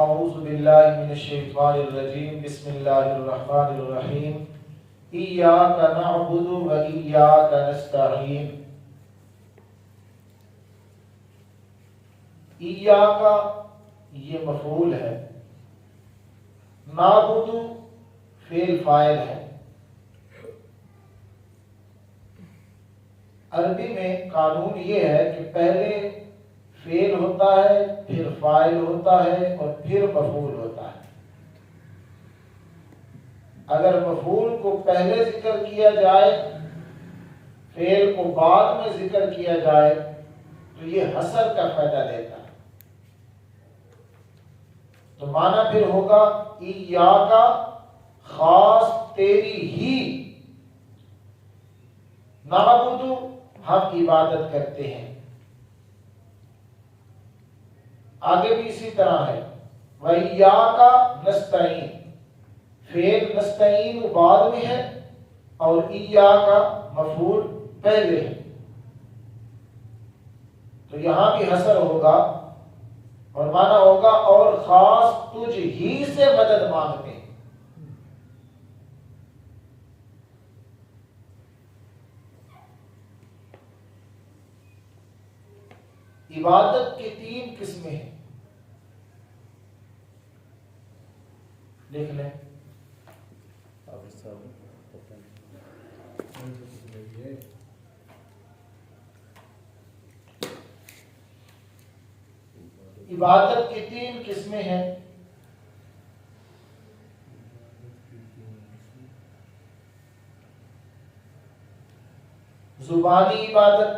औज़ु बिल्लाहि मिनश शैतानिर रजीम बिस्मिल्लाहिर रहमानिर रहीम इय्याका नअबुदु व इय्याका नस्तईन। इय्याका ये मफूल है, नाबुदु फेल फाइल है। अरबी में कानून ये है कि पहले फेल होता है, फिर फाइल होता है और फिर मफूल होता है। अगर मफूल को पहले जिक्र किया जाए, फेल को बाद में जिक्र किया जाए तो ये हसर का फायदा देता है। तो माना फिर होगा इय्याका खास तेरी ही, नाबुदु हम इबादत करते हैं। आगे भी इसी तरह है, व इय्याका नस्तईन, फेल नस्तईन बाद में है और इय्याका मफूल पहले है। तो यहां भी हसर होगा और माना होगा और खास तुझ ही से मदद मांगते हैं। इबादत की 3 किस्में हैं, लिख लें। इबादत की 3 किस्में हैं। जुबानी इबादत,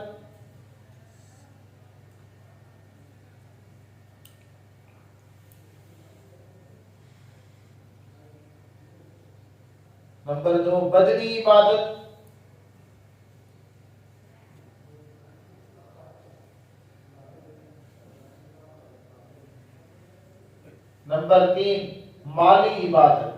नंबर 2 बदनी इबादत, नंबर 3 माली इबादत।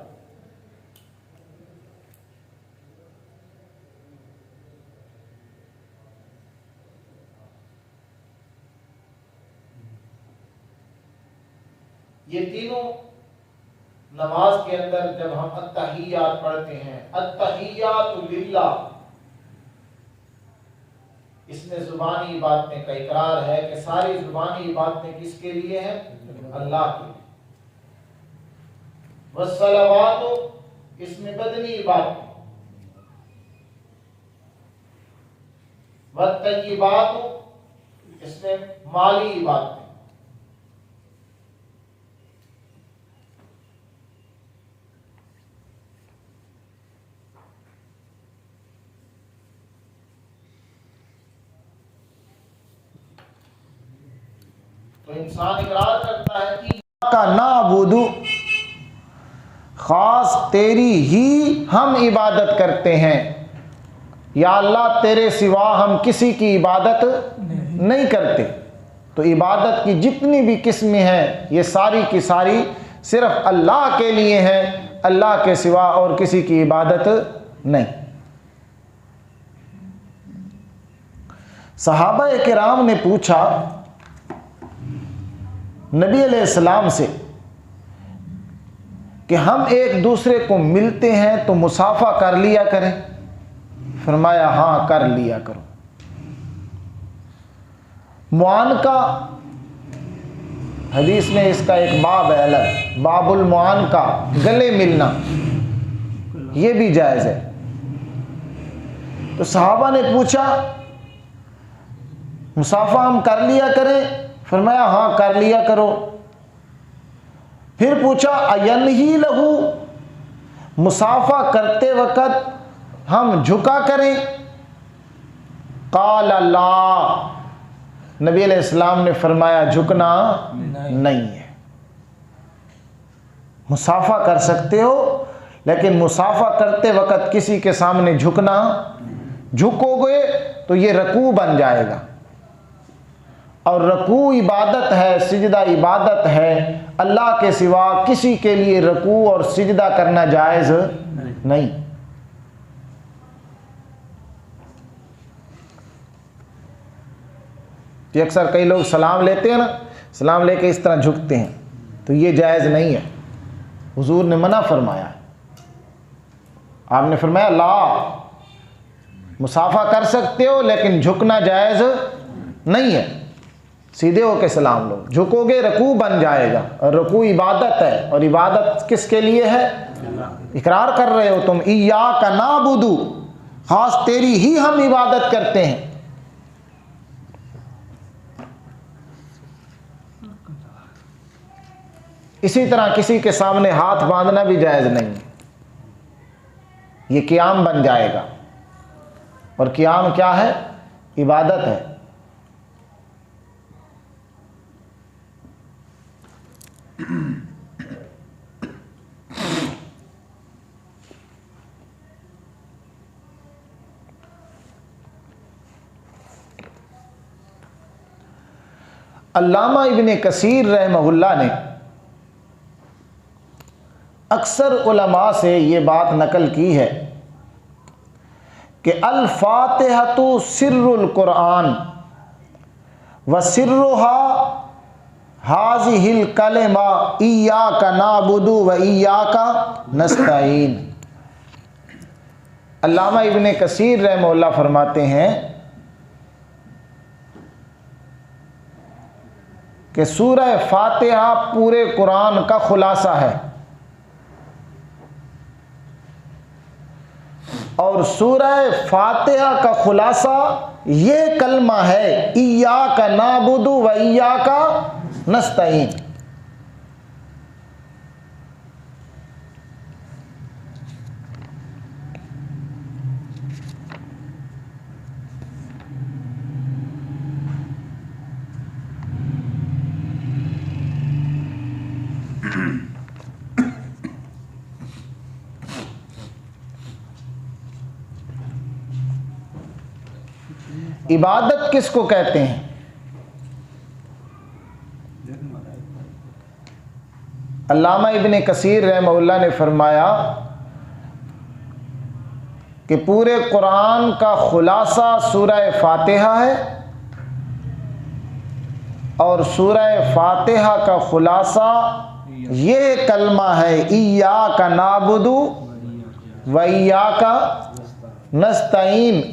ये तीनों नमाज के अंदर जब हम अत्तहियात पढ़ते हैं, अत्तहियातु लिल्लाह, इसमें जुबानी इबादतें का इकरार है कि सारी जुबानी इबादतें किसके लिए हैं? अल्लाह के लिए। वस्सलावातु, इसमें बदनी इबादतें, वत्तय्यिबातु, इसमें माली इबादतें। तो इंसान इकरार करता है कि का नाबुदु, खास तेरी ही हम इबादत करते हैं। या अल्लाह तेरे सिवा हम किसी की इबादत नहीं करते। तो इबादत की जितनी भी किस्में हैं ये सारी की सारी सिर्फ अल्लाह के लिए हैं, अल्लाह के सिवा और किसी की इबादत नहीं। सहाबा किराम ने पूछा नबी अलैहिस्सलाम से कि हम एक दूसरे को मिलते हैं तो मुसाफा कर लिया करें। फरमाया हाँ कर लिया करो। मुआनका, हदीस में इसका एक बाब है अलग, बाबुल मुआनका, गले मिलना, ये भी जायज़ है। तो सहाबा ने पूछा मुसाफा हम कर लिया करें? फरमाया हाँ कर लिया करो। फिर पूछा अयनही लहू, मुसाफा करते वक़्त हम झुका करें? काल ला, नबी अलैहिस्सलाम ने फरमाया झुकना नहीं है। मुसाफा कर सकते हो लेकिन मुसाफा करते वक़्त किसी के सामने झुकना, झुकोगे तो ये रकू बन जाएगा और रकू इबादत है, सिजदा इबादत है। अल्लाह के सिवा किसी के लिए रकू और सिजदा करना जायज़ नहीं। तो अक्सर कई लोग सलाम लेते हैं ना, सलाम लेके इस तरह झुकते हैं, तो ये जायज़ नहीं है, हुजूर ने मना फरमाया है। आपने फरमाया ला, मुसाफा कर सकते हो लेकिन झुकना जायज़ नहीं है। सीधे होके सलाम लो, झुकोगे रकू बन जाएगा, और रकू इबादत है, और इबादत किसके लिए है? इकरार कर रहे हो तुम, इय्याका नाबुदु, खास तेरी ही हम इबादत करते हैं। इसी तरह किसी के सामने हाथ बांधना भी जायज़ नहीं है, ये क़ियाम बन जाएगा, और क़ियाम क्या है? इबादत है। अल्लामा इब्ने कसीर रहमहुल्लाह ने अक्सर उलमा से ये बात नकल की है कि अल फातिहतु सिर्रुल कुरान व सिर्रुहा हाज़िहिल कलिमा इय्याका नाबुदु व इय्याका नस्तईन। अल्लामा इब्ने कसीर रहमहुल्लाह फरमाते हैं कि सूरह फातिहा पूरे कुरान का खुलासा है, और सूरह फातिहा का खुलासा ये कलमा है, इय्याका नाबुदु व इय्याका नस्तईन। इबादत किसको कहते हैं? अल्लामा इब्ने कसीर रहमहुल्लाह ने फरमाया कि पूरे कुरान का खुलासा सूरह फातिहा है, और सूरह फातिहा का खुलासा ये कलमा है, इय्याका नाबुदु व इय्याका नस्तईन।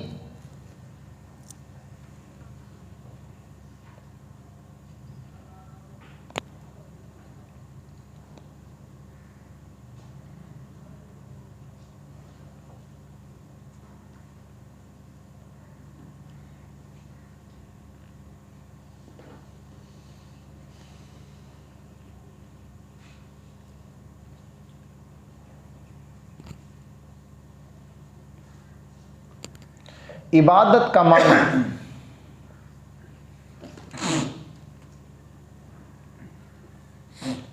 इबादत का माना,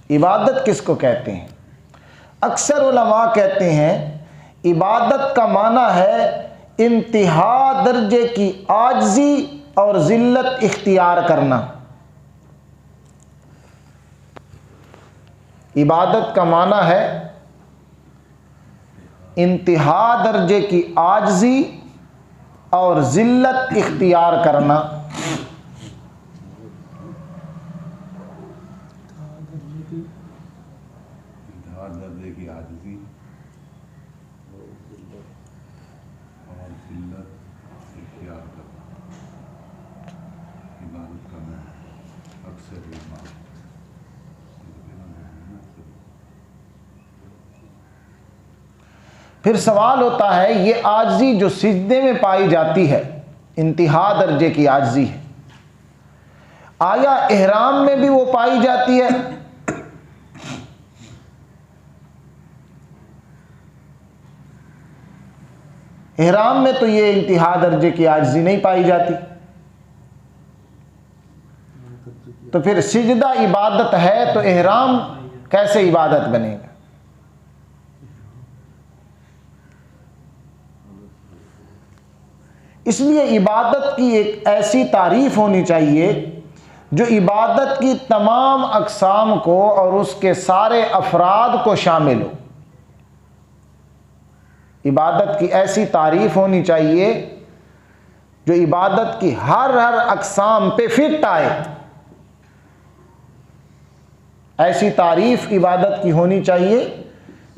इबादत किसको कहते हैं? अक्सर उलमा कहते हैं इबादत का माना है इंतहा दर्जे की आजिज़ी और ज़िल्लत इख्तियार करना। इबादत का माना है इंतहा दर्जे की आजिज़ी और ज़िल्लत इख्तियार करना। फिर सवाल होता है ये आजिज़ी जो सिजदे में पाई जाती है, इंतहा दर्जे की आजिज़ी है, आया इहराम में भी वो पाई जाती है? इहराम में तो ये इंतहा दर्जे की आजिज़ी नहीं पाई जाती, तो फिर सिजदा इबादत है तो इहराम कैसे इबादत बनेगा? इसलिए इबादत की एक ऐसी तारीफ़ होनी चाहिए जो इबादत की तमाम अक़साम को और उसके सारे अफराद को शामिल हो। इबादत की ऐसी तारीफ़ होनी चाहिए जो इबादत की हर अक़साम पे फिट आए। ऐसी तारीफ इबादत की होनी चाहिए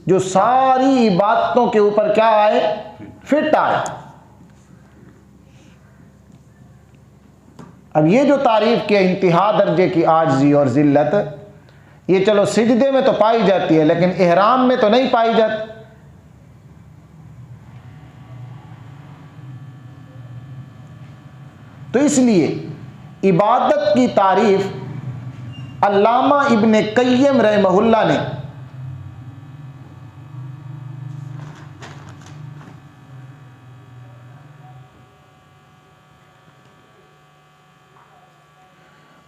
जो सारी इबादतों के ऊपर क्या आए, फिट आए। अब ये जो तारीफ के इंतहा दर्जे की आजिज़ी और ज़िल्लत, ये चलो सिजदे में तो पाई जाती है लेकिन इहराम में तो नहीं पाई जाती। तो इसलिए इबादत की तारीफ अल्लामा इब्ने क़य्यिम रहमहुल्लाह ने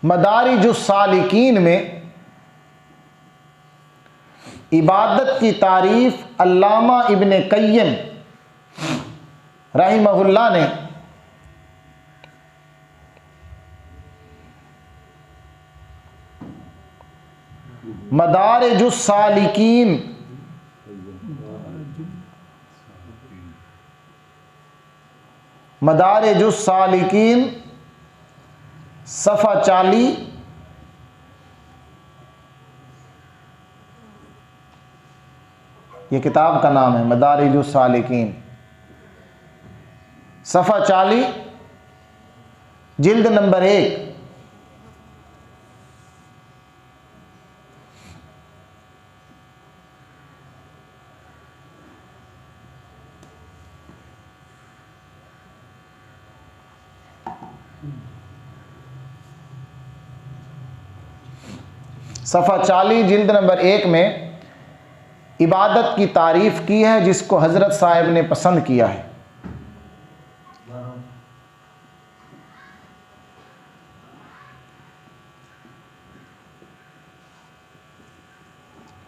मदारिजुस सालिकीन में इबादत की तारीफ अल्लामा इब्ने क़य्यिम रहमहुल्लाह ने मदारिजुस सालिकीन सफ़ा 40 ये किताब का नाम है, मदारिजुस सालिकीन, सफ़ा 40 जिल्द नंबर 1। सफ़ा 40 जिल्द नंबर 1 में इबादत की तारीफ़ की है जिसको हज़रत साहब ने पसंद किया है।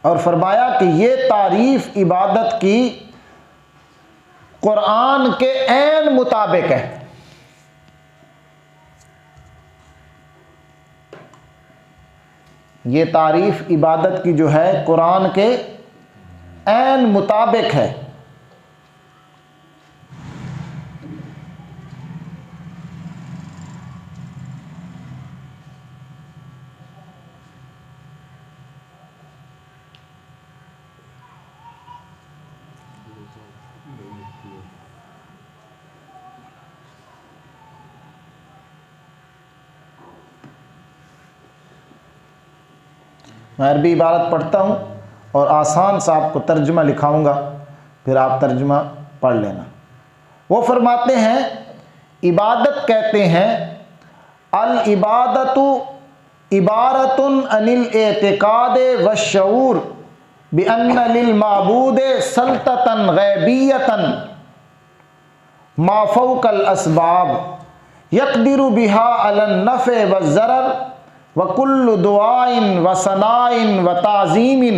और फरमाया कि ये तारीफ़ इबादत की कुरान के ऐन मुताबिक है। ये तारीफ़ इबादत की जो है कुरान के ऐन मुताबिक है। मैं अरबी इबारत पढ़ता हूँ और आसान सा आपको तर्जुमा लिखाऊंगा, फिर आप तर्जुमा पढ़ लेना। वो फरमाते हैं इबादत कहते हैं अल इबादतु इबारतुन अनिल एतिकादे व शऊर बिअन्न लिल माबूदे सल्ततन गैबियतन मा फौकल असबाब यक़दिरु बिहा अलन नफ़े व ज़रर व कुल्लु दुआइन व सनाइन व ताज़ीमिन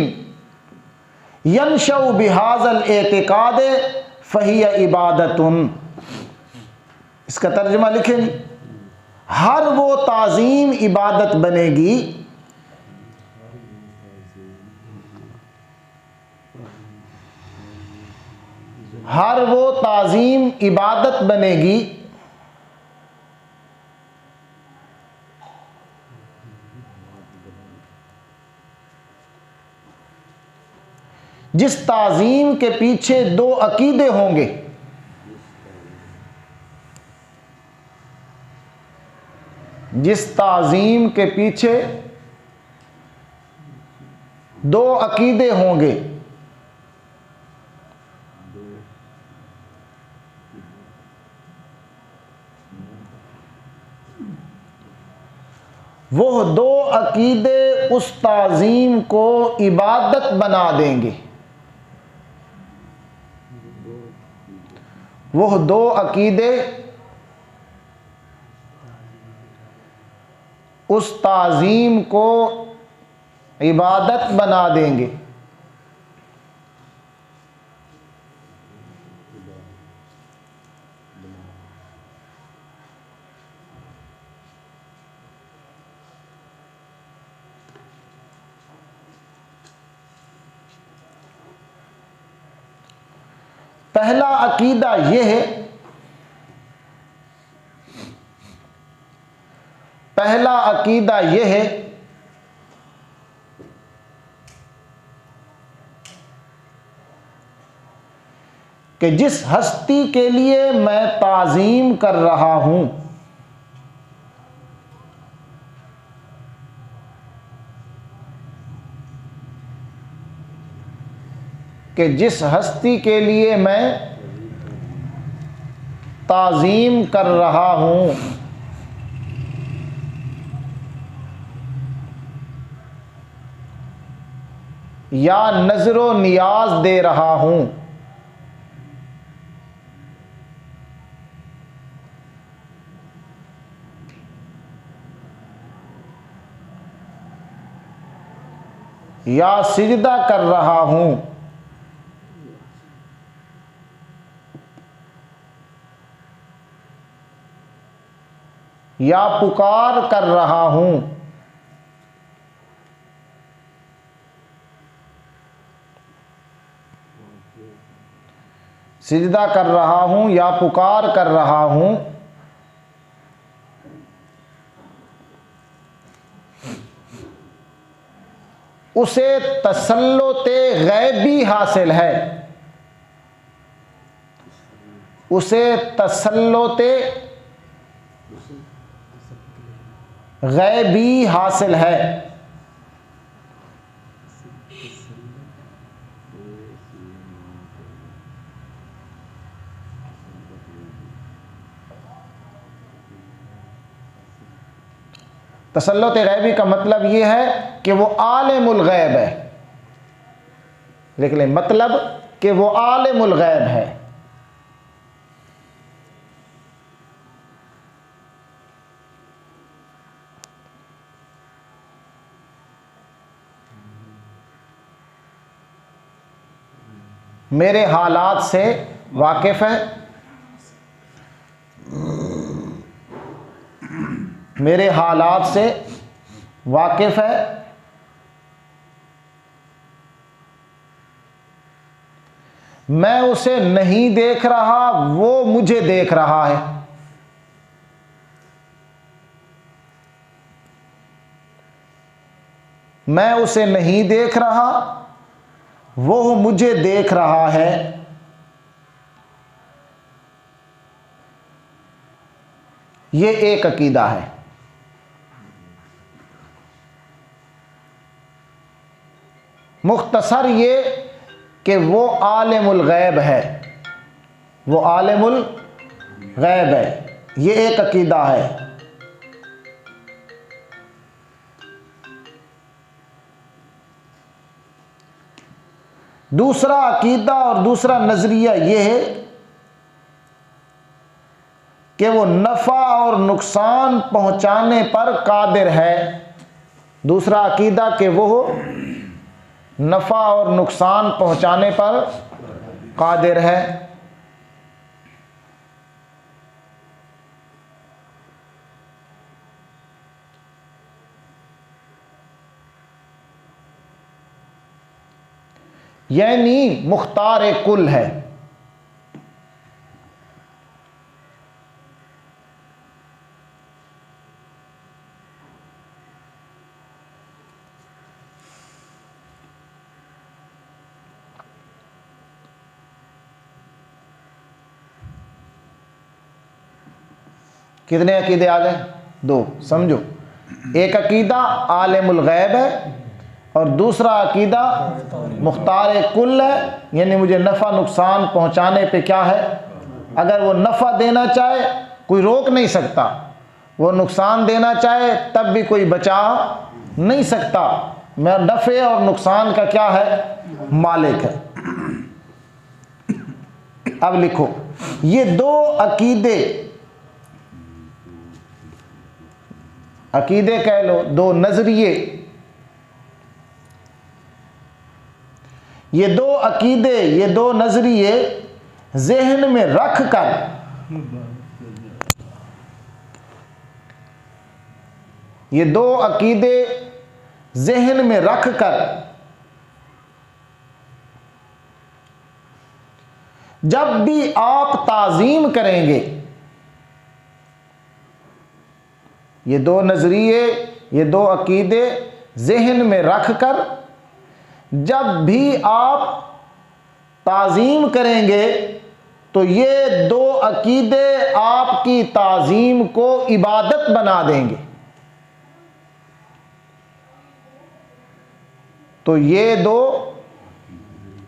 यनशउ बिहाज़ल एतिकादे फ़हिय इबादतुन। इसका तर्जुमा लिखेंगे, हर वो ताज़ीम इबादत बनेगी हर वो ताज़ीम इबादत बनेगी जिस ताज़ीम के पीछे दो अकीदे होंगे। जिस ताज़ीम के पीछे दो अकीदे होंगे। वो दो अकीदे उस ताज़ीम को इबादत बना देंगे। वो दो अकीदे उस ताज़ीम को इबादत बना देंगे। पहला अकीदा यह है, पहला अकीदा यह है कि जिस हस्ती के लिए मैं ताज़ीम कर रहा हूं, कि जिस हस्ती के लिए मैं ताज़ीम कर रहा हूं, या नजरो नियाज दे रहा हूं, या सिजदा कर रहा हूं, या पुकार कर रहा हूं, सिजदा कर रहा हूं या पुकार कर रहा हूं, उसे तसल्लुते गैबी हासिल है, उसे तसल्लुते गैबी हासिल है। तसल्लुत गैबी का मतलब यह है कि वो आलिमुल गैब है। देख लें, मतलब कि वो आलिमुल गैब है। मेरे हालात से वाकिफ है, मेरे हालात से वाकिफ है, मैं उसे नहीं देख रहा, वो मुझे देख रहा है। मैं उसे नहीं देख रहा, वो मुझे देख रहा है। ये एक अकीदा है। मुख्तसर ये कि वो आलिमुल गैब है, वो आलिमुल गैब है, ये एक अकीदा है। दूसरा अकीदा और दूसरा नजरिया ये है कि वो नफ़ा और नुकसान पहुंचाने पर कादिर है। दूसरा अकीदा कि वो नफ़ा और नुकसान पहुंचाने पर कादिर है। यानी मुख्तार कुल है। कितने अकीदे आ गए? दो। समझो, एक अकीदा आलिमुल गैब है और दूसरा अकीदा मुख्तार कुल है, यानी मुझे नफ़ा नुकसान पहुंचाने पे क्या है, अगर वो नफ़ा देना चाहे कोई रोक नहीं सकता, वो नुकसान देना चाहे तब भी कोई बचा नहीं सकता। मैं नफ़े और नुकसान का क्या है, मालिक है। अब लिखो, ये दो अकीदे कह लो, दो नजरिए, ये दो अकीदे, ये दो नजरिए ज़हन में रख कर, ये दो अकीदे ज़हन में रख कर जब भी आप ताज़ीम करेंगे, ये दो नजरिए, ये दो अकीदे ज़हन में रख कर जब भी आप ताज़ीम करेंगे तो ये दो अकीदे आपकी ताज़ीम को इबादत बना देंगे। तो ये दो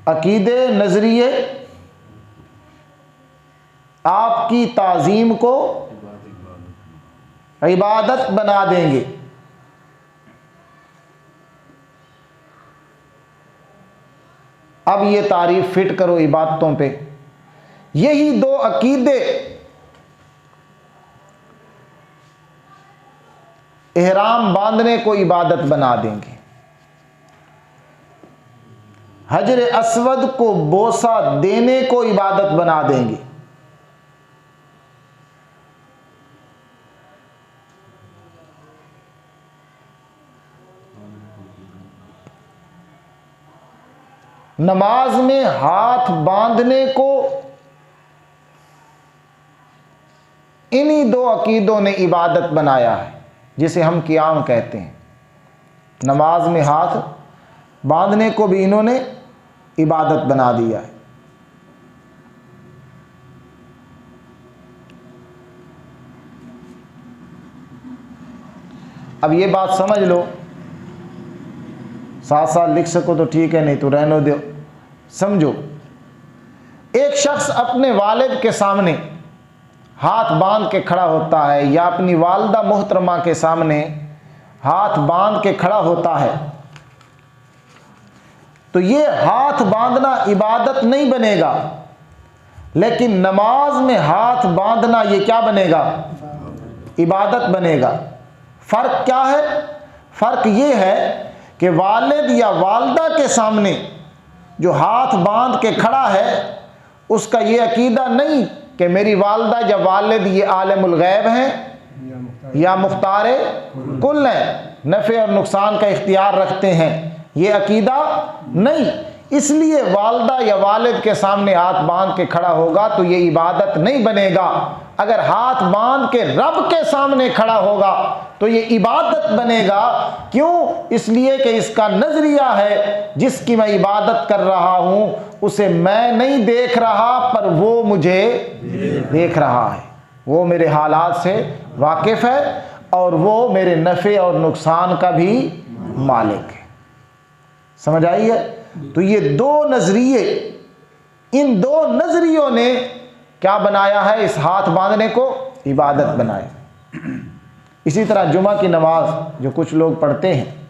अकीदे, नजरिए आपकी ताज़ीम को इबादत बना देंगे। अब ये तारीफ फिट करो इबादतों पे। यही दो अकीदे इहराम बांधने को इबादत बना देंगे, हजर अस्वद को बोसा देने को इबादत बना देंगे, नमाज में हाथ बांधने को इन्हीं दो अकीदों ने इबादत बनाया है, जिसे हम क़ियाम कहते हैं। नमाज में हाथ बांधने को भी इन्होंने इबादत बना दिया है। अब ये बात समझ लो, साथ साथ लिख सको तो ठीक है, नहीं तो रहने दो। समझो, एक शख्स अपने वालिद के सामने हाथ बांध के खड़ा होता है या अपनी वालिदा मोहतरमा के सामने हाथ बांध के खड़ा होता है, तो ये हाथ बांधना इबादत नहीं बनेगा, लेकिन नमाज में हाथ बांधना ये क्या बनेगा? इबादत बनेगा। फ़र्क क्या है? फ़र्क ये है कि वालिद या वालिदा के सामने जो हाथ बांध के खड़ा है, उसका ये अकीदा नहीं कि मेरी वालिदा या वालिद ये आलिमुल गैब हैं या मुख्तारे कुल हैं, नफ़े और नुकसान का इख्तियार रखते हैं, ये अकीदा नहीं। इसलिए वालिदा या वालिद के सामने हाथ बांध के खड़ा होगा तो ये इबादत नहीं बनेगा। अगर हाथ बांध के रब के सामने खड़ा होगा तो ये इबादत बनेगा। क्यों? इसलिए कि इसका नजरिया है, जिसकी मैं इबादत कर रहा हूँ उसे मैं नहीं देख रहा, पर वो मुझे देख रहा है। वो मेरे हालात से वाकिफ़ है और वो मेरे नफ़े और नुकसान का भी मालिक है। समझ आई है? तो ये दो नजरिए, इन दो नजरियों ने क्या बनाया है? इस हाथ बांधने को इबादत बनाया। इसी तरह जुमा की नमाज जो कुछ लोग पढ़ते हैं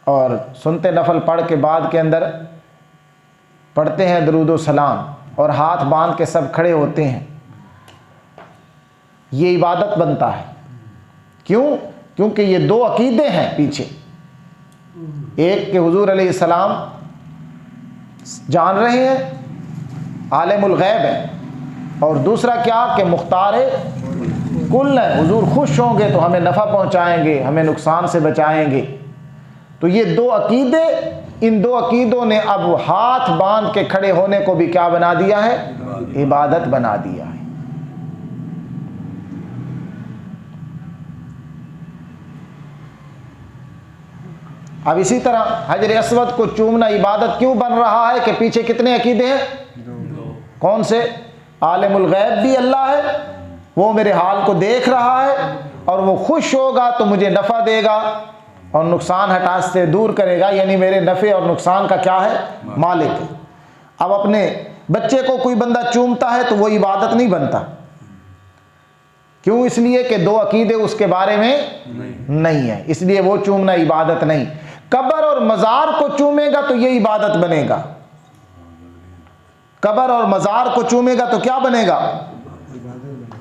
और सुनते नफल पढ़ के बाद के अंदर पढ़ते हैं दरूद व सलाम और हाथ बांध के सब खड़े होते हैं, ये इबादत बनता है। क्यों? क्योंकि ये दो अकीदे हैं पीछे। एक के हुजूर अलैहिस्सलाम जान रहे हैं, आलिमुल गैब है, और दूसरा क्या कि मुख्तारे कुल है, हुजूर खुश होंगे तो हमें नफ़ा पहुंचाएंगे, हमें नुकसान से बचाएंगे। तो ये दो अकीदे, इन दो अकीदों ने अब हाथ बांध के खड़े होने को भी क्या बना दिया है? इबादत बना दिया है। अब इसी तरह हजर अस्वद को चूमना इबादत क्यों बन रहा है? कि पीछे कितने अकीदे हैं? कौन से? आलिमुल गैब भी अल्लाह है, वो मेरे हाल को देख रहा है और वो खुश होगा तो मुझे नफ़ा देगा और नुकसान हटा से दूर करेगा, यानी मेरे नफ़े और नुकसान का क्या है? मालिक है। अब अपने बच्चे को कोई बंदा चूमता है तो वो इबादत नहीं बनता। क्यों? इसलिए कि दो अकीदे उसके बारे में नहीं है, इसलिए वो चूमना इबादत नहीं। कब्र और मज़ार को चूमेगा तो ये इबादत बनेगा। कब्र और मज़ार को चूमेगा तो क्या बनेगा?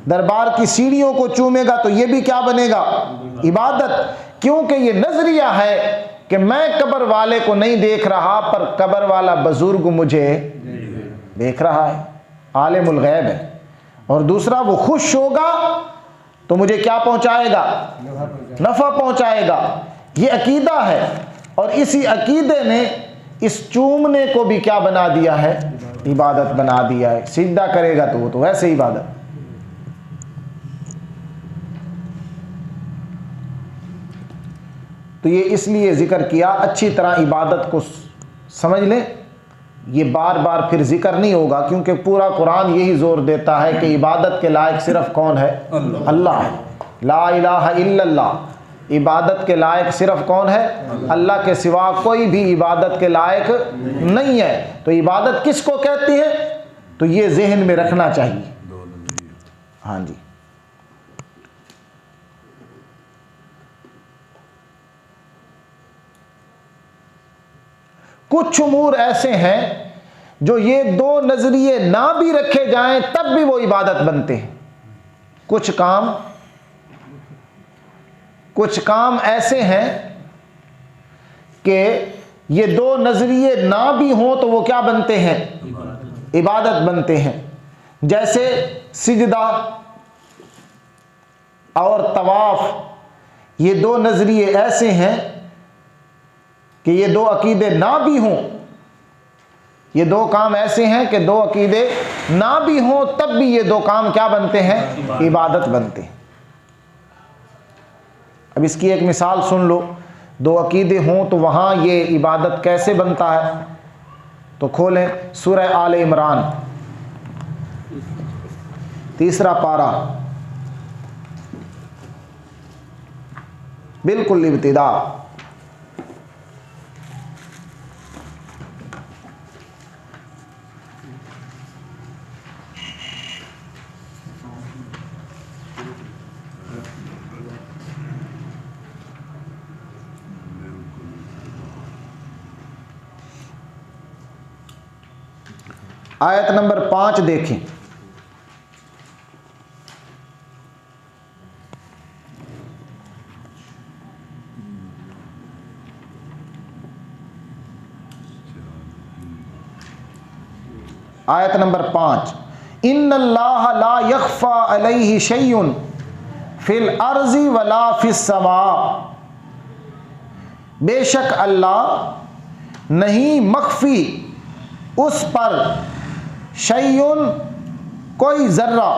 दरबार की सीढ़ियों को चूमेगा तो ये भी क्या बनेगा? इबादत। क्योंकि ये नजरिया है कि मैं कब्र वाले को नहीं देख रहा, पर कब्र वाला बुजुर्ग मुझे देख रहा है, आलिमुल गैब है। और दूसरा, वो खुश होगा तो मुझे क्या पहुंचाएगा? नफ़ा पहुंचाएगा। ये अकीदा है और इसी अकीदे ने इस चूमने को भी क्या बना दिया है? इबादत बना दिया है। सिजदा करेगा तो वो तो वैसे इबादत। तो ये इसलिए जिक्र किया, अच्छी तरह इबादत को समझ लें, ये बार बार फिर जिक्र नहीं होगा, क्योंकि पूरा कुरान यही जोर देता है कि इबादत के लायक सिर्फ कौन है? अल्लाह है। ला इलाहा इल्लल्लाह, इबादत के लायक सिर्फ कौन है? अल्लाह के सिवा कोई भी इबादत के लायक नहीं है। तो इबादत किसको कहती है? तो ये जहन में रखना चाहिए। हाँ जी। कुछ उमूर ऐसे हैं जो ये दो नजरिए ना भी रखे जाएं तब भी वो इबादत बनते हैं। कुछ काम ऐसे हैं कि ये दो नजरिए ना भी हों तो वो क्या बनते हैं? इबादत बनते हैं। जैसे सिजदा और तवाफ, ये दो नजरिए ऐसे हैं कि ये दो अकीदे ना भी हों, ये दो काम ऐसे हैं कि दो अकीदे ना भी हों तब भी ये दो काम क्या बनते हैं? इबादत बनते हैं। अब इसकी एक मिसाल सुन लो। दो अकीदे हों तो वहाँ ये इबादत कैसे बनता है? तो खोलें सूरह आल इमरान, 3 पारा, बिल्कुल इब्तिदा। आयत नंबर 5 देखें। आयत नंबर 5, इन्नल्लाह ला यख्फा अलैहि शैउन फिल अर्ज़ि वला फिस समा, बेशक अल्लाह नहीं मख्फी उस पर शैउन कोई ज़र्रा,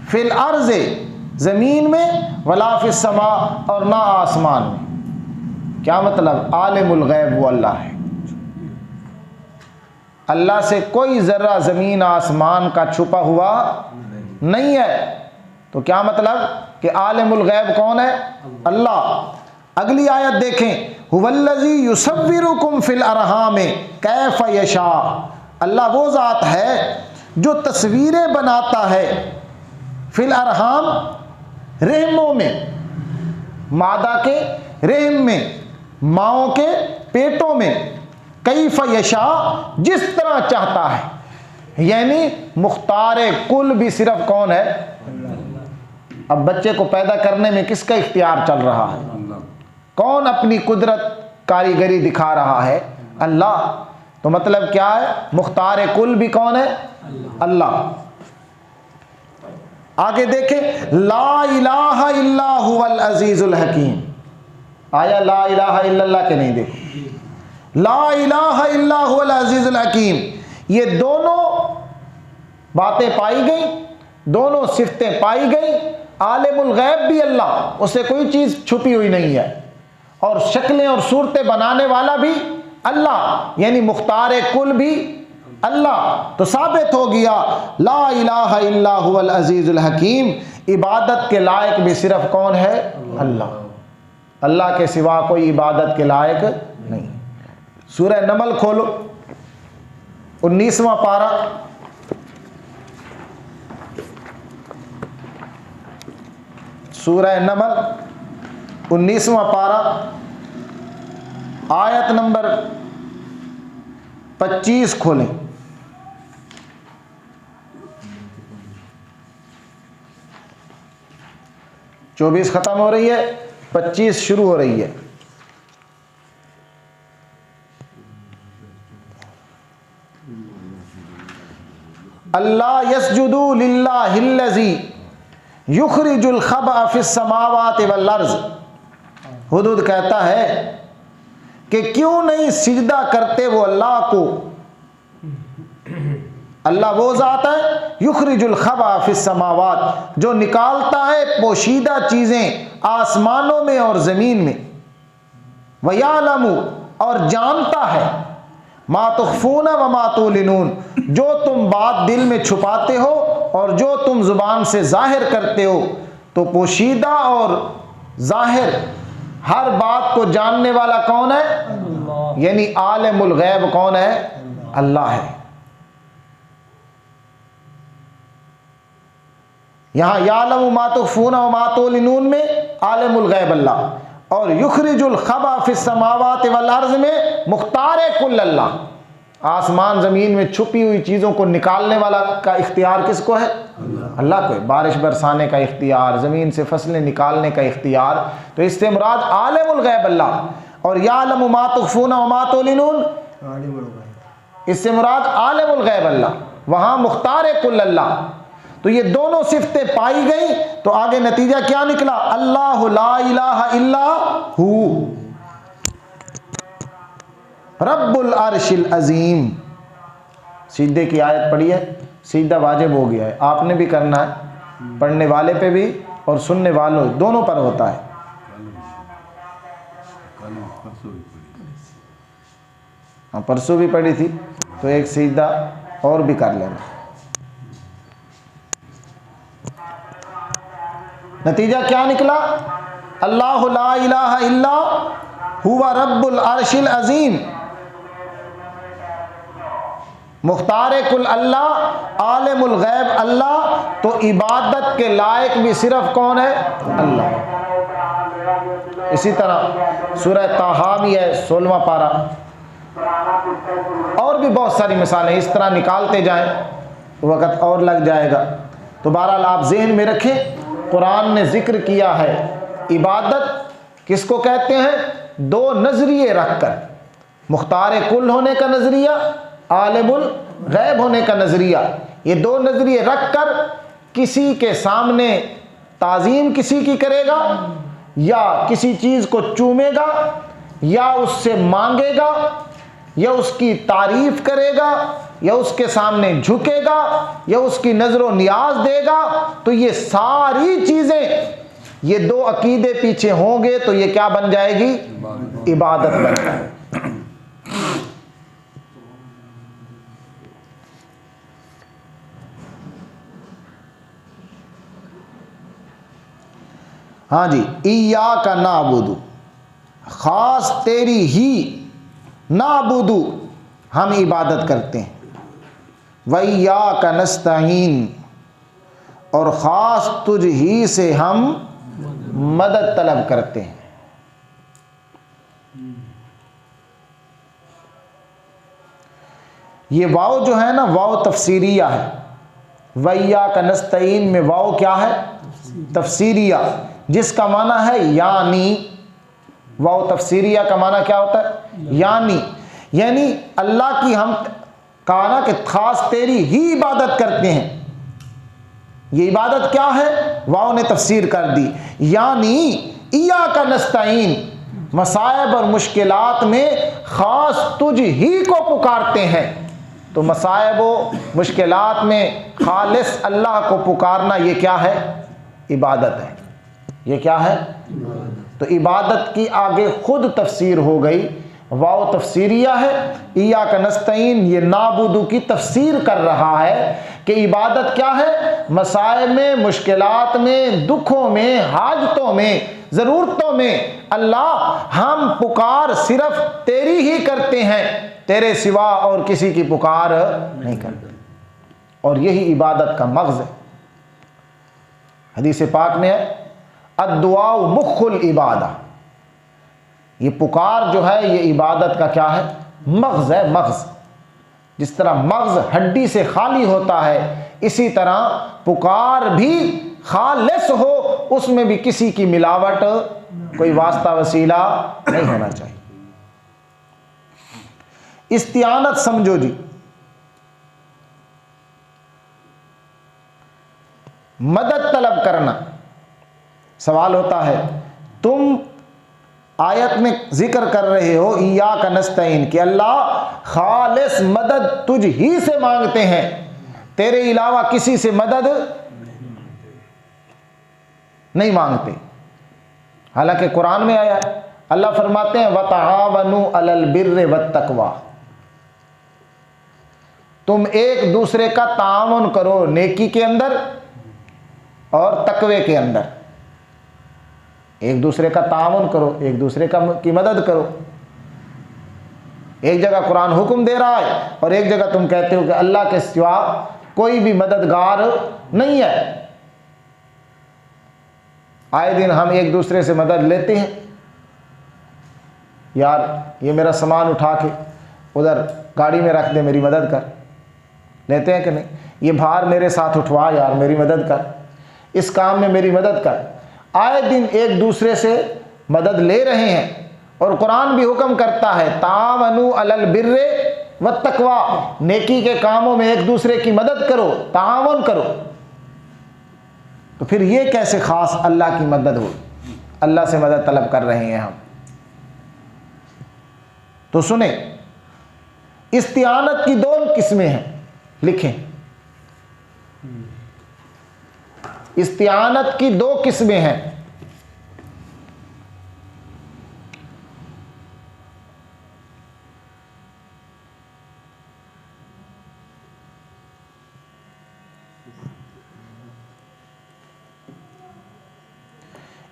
फिल अर्ज़ ज़मीन में, वला फिस समा और ना आसमान में। क्या मतलब? आलिमुल गैब वो अल्लाह है। अल्लाह से कोई ज़र्रा ज़मीन आसमान का छुपा हुआ नहीं है। तो क्या मतलब कि आलिमुल गैब कौन है? अल्लाह। अगली आयत देखें, हुवल्लज़ी युसव्विरुकुम फिल अरहाम कैफ़ यशा, अल्लाह वो ज़ात है जो तस्वीरें बनाता है फिल अरहाम, रहमों में, मादा के रहम में, माओं के पेटों में, कैफ़ यशा जिस तरह चाहता है। यानी मुख्तार कुल भी सिर्फ कौन है? अब बच्चे को पैदा करने में किसका इख्तियार चल रहा है? कौन अपनी कुदरत कारीगरी दिखा रहा है? अल्लाह। तो मतलब क्या है? मुख्तार कुल भी कौन है? अल्लाह। आगे देखें, ला इलाहा इल्ला हुवल अजीजुल हकीम। आया ला इलाहा इल्लल्लाह के नहीं? देखो, ला इलाहा इल्ला हुवल अजीजुल हकीम। ये दोनों बातें पाई गई, दोनों सिफतें पाई गई। आलिमुल गैब भी अल्लाह, उससे कोई चीज छुपी हुई नहीं है, और शक्लें और सूरतें बनाने वाला भी अल्लाह, यानी मुख्तार कुल भी अल्लाह। तो साबित हो गया ला इलाहा इल्ला हुवल अजीजुल हकीम, इबादत के लायक भी सिर्फ कौन है? अल्लाह। अल्लाह के सिवा कोई इबादत के लायक नहीं। सूरह नमल खोलो, 19वां पारा, सूरह नमल 19वां पारा, आयत नंबर 25 खोलें। चौबीस खत्म हो रही है, 25 शुरू हो रही है। अल्लाह यस्जुदु लिल्लाहिल्लज़ी युखरिजुल खबअ फिस समावाति वल अर्ज़। हुदूद कहता है कि क्यों नहीं सिजदा करते वो अल्लाह को। अल्लाह वो ज़ात है युखरिजुल खबअ फिस समावात, जो निकालता है पोशीदा चीज़ें आसमानों में और ज़मीन में। वयालमु, और जानता है, मा तुख्फून व मा तुलिनून, जो तुम बात दिल में छुपाते हो और जो तुम जुबान से जाहिर करते हो। तो पोशीदा और जाहिर हर बात को जानने वाला कौन है? यानी आलिमुल गैब कौन है? अल्लाह है। यहां यालमु मा तुख्फून व मा तुलिनून में आलिमुल गैब अल्लाह, और युखरिजुल खबा फिस समावाति वल अर्ज़ में मुख्तार कुल अल्लाह। आसमान ज़मीन में छुपी हुई चीज़ों को निकालने वाला का इख्तियार किसको है? अल्लाह को है। बारिश बरसाने का इख्तियार, ज़मीन से फसलें निकालने का इख्तियार। तो इससे मुराद आलिमुल गैब अल्लाह, और यालमु मा तुख्फून व मा तुलिनून, इससे मुराद आलिमुल गैब अल्लाह, वहाँ मुख्तार कुल अल्लाह। तो ये दोनों सिफतें पाई गई, तो आगे नतीजा क्या निकला? अल्लाहु ला इलाहा इल्ला हू रब्बुल अर्शिल अजीम। सीधे की आयत पढ़ी है, सीधा वाजिब हो गया है, आपने भी करना है, पढ़ने वाले पे भी और सुनने वालों दोनों पर होता है। हाँ, परसों भी पढ़ी थी, तो एक सीधा और भी कर लेना। नतीजा क्या निकला? अल्लाहु ला इलाहा इल्ला हुवा रब्बुल अर्शिल अजीम, मुख्तार कुल अल्लाह, आलिमुल गैब अल्लाह। तो इबादत के लायक भी सिर्फ कौन है? अल्लाह। इसी तरह सूरह ताहा भी है, 16वां पारा, और भी बहुत सारी मिसालें। इस तरह निकालते जाएं तो वक़्त और लग जाएगा। तो बहरहाल आप ज़हन में रखें, कुरान ने जिक्र किया है इबादत किसको कहते हैं? दो नजरिए रखकर, मुख्तार कुल होने का नजरिया, आलिमुल गैब होने का नजरिया। ये दो नजरिए रखकर किसी के सामने ताजीम किसी की करेगा, या किसी चीज को चूमेगा, या उससे मांगेगा, या उसकी तारीफ करेगा, या उसके सामने झुकेगा, या उसकी नजरो नियाज देगा। तो ये सारी चीजें, ये दो अकीदे पीछे होंगे तो ये क्या बन जाएगी? इबादत बन जाएगी। हाँ जी, इय्याका नाबुदु, खास तेरी ही, नाबुदु हम इबादत करते हैं, व इय्याका नस्तईन और ख़ास तुझ ही से हम मदद तलब करते हैं। ये वाव जो है ना, वाव तफसीरिया है। व इय्याका नस्तईन में वाव क्या है? तफसीरिया, जिसका माना है यानी। वाव तफसीरिया का माना क्या होता है? यानी अल्लाह की हम कहा ना कि खास तेरी ही इबादत करते हैं। ये इबादत क्या है? वाव ने तफसीर कर दी, यानी इय्याका नस्तईन, मसाइब और मुश्किलात में खास तुझ ही को पुकारते हैं। तो मसाइब व मुश्किलात में खालिस अल्लाह को पुकारना, ये क्या है? इबादत है। ये क्या है? तो इबादत की आगे खुद तफसीर हो गई, वाव तफसीरिया है। इय्याका नस्तईन ये नाबुदु की तफसीर कर रहा है कि इबादत क्या है? मसाइब में, मुश्किलात में, दुखों में, हाजतों में, ज़रूरतों में अल्लाह हम पुकार सिर्फ तेरी ही करते हैं, तेरे सिवा और किसी की पुकार नहीं करते। और यही इबादत का मग़ज़ है। हदीस पाक में है, अद्दुआ मुख्खुल इबादा, ये पुकार जो है ये इबादत का क्या है? मग़ज़ है, मग़ज़। जिस तरह मग़ज़ हड्डी से खाली होता है, इसी तरह पुकार भी खालिस हो, उसमें भी किसी की मिलावट, कोई वास्ता वसीला नहीं होना चाहिए। इस्तिआनत समझो जी, मदद तलब करना। सवाल होता है, तुम आयत में जिक्र कर रहे हो इय्याका नस्तईन कि अल्लाह खालिस मदद तुझ ही से मांगते हैं, तेरे अलावा किसी से मदद नहीं मांगते। हालांकि कुरान में आया, अल्लाह फरमाते हैं वतआवनु अलल बिर्रि वत्तक़वा, तुम एक दूसरे का ताउन करो नेकी के अंदर और तकवे के अंदर। एक दूसरे का ताउन करो, एक दूसरे की मदद करो। एक जगह कुरान हुक्म दे रहा है और एक जगह तुम कहते हो कि अल्लाह के सिवा कोई भी मददगार नहीं है। आए दिन हम एक दूसरे से मदद लेते हैं, यार ये मेरा सामान उठा के उधर गाड़ी में रख दे, मेरी मदद कर। लेते हैं कि नहीं? ये भार मेरे साथ उठवा यार, मेरी मदद कर, इस काम में मेरी मदद कर। आए दिन एक दूसरे से मदद ले रहे हैं और कुरान भी हुक्म करता है तावनु अलल बिर्रे व तकवा, नेकी के कामों में एक दूसरे की मदद करो, तावन करो। तो फिर ये कैसे खास अल्लाह की मदद हो? अल्लाह से मदद तलब कर रहे हैं हम। तो सुने, इस्तिआनत की दो किस्में हैं, लिखें। इस्तिआनत की दो किस्में हैं।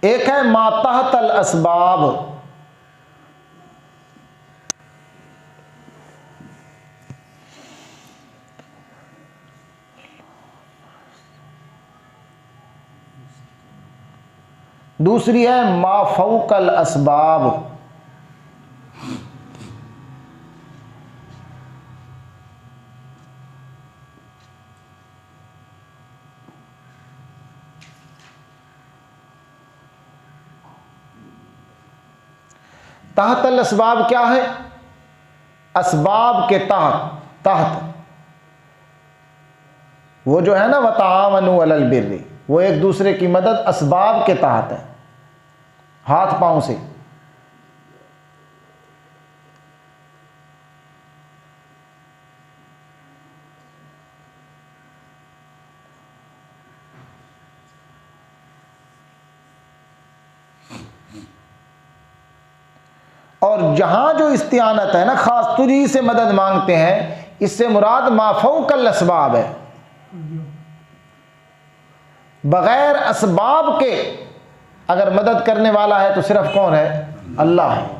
एक है मातहत अल असबाब, दूसरी है माफौकल असबाब। तहतल असबाब क्या है? असबाब के तहत वो जो है ना, वतावनु अलल बिर्रि, वो एक दूसरे की मदद असबाब के तहत है, हाथ पांव से। और जहां जो इस्तिआनत है ना, खास तुझी से मदद मांगते हैं, इससे मुराद माफौकल असबाब है। बगैर असबाब के अगर मदद करने वाला है तो सिर्फ कौन है? अल्लाह है।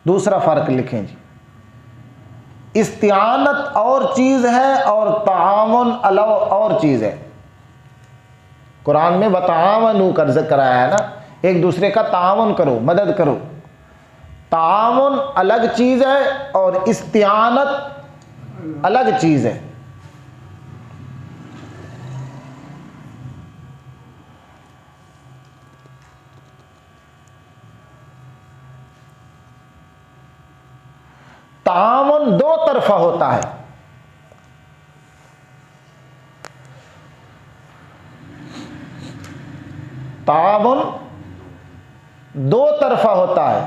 दूसरा फर्क लिखें जी, इस्तिआनत और चीज है और ताआवुन अलव और चीज है। कुरान में वतावनु का जिक्र कराया है ना, एक दूसरे का ताउन करो, मदद करो। ताउन अलग चीज है और इस्तिआनत अलग चीज है। ताउन दो तरफा होता है। ताउन दो तरफा होता है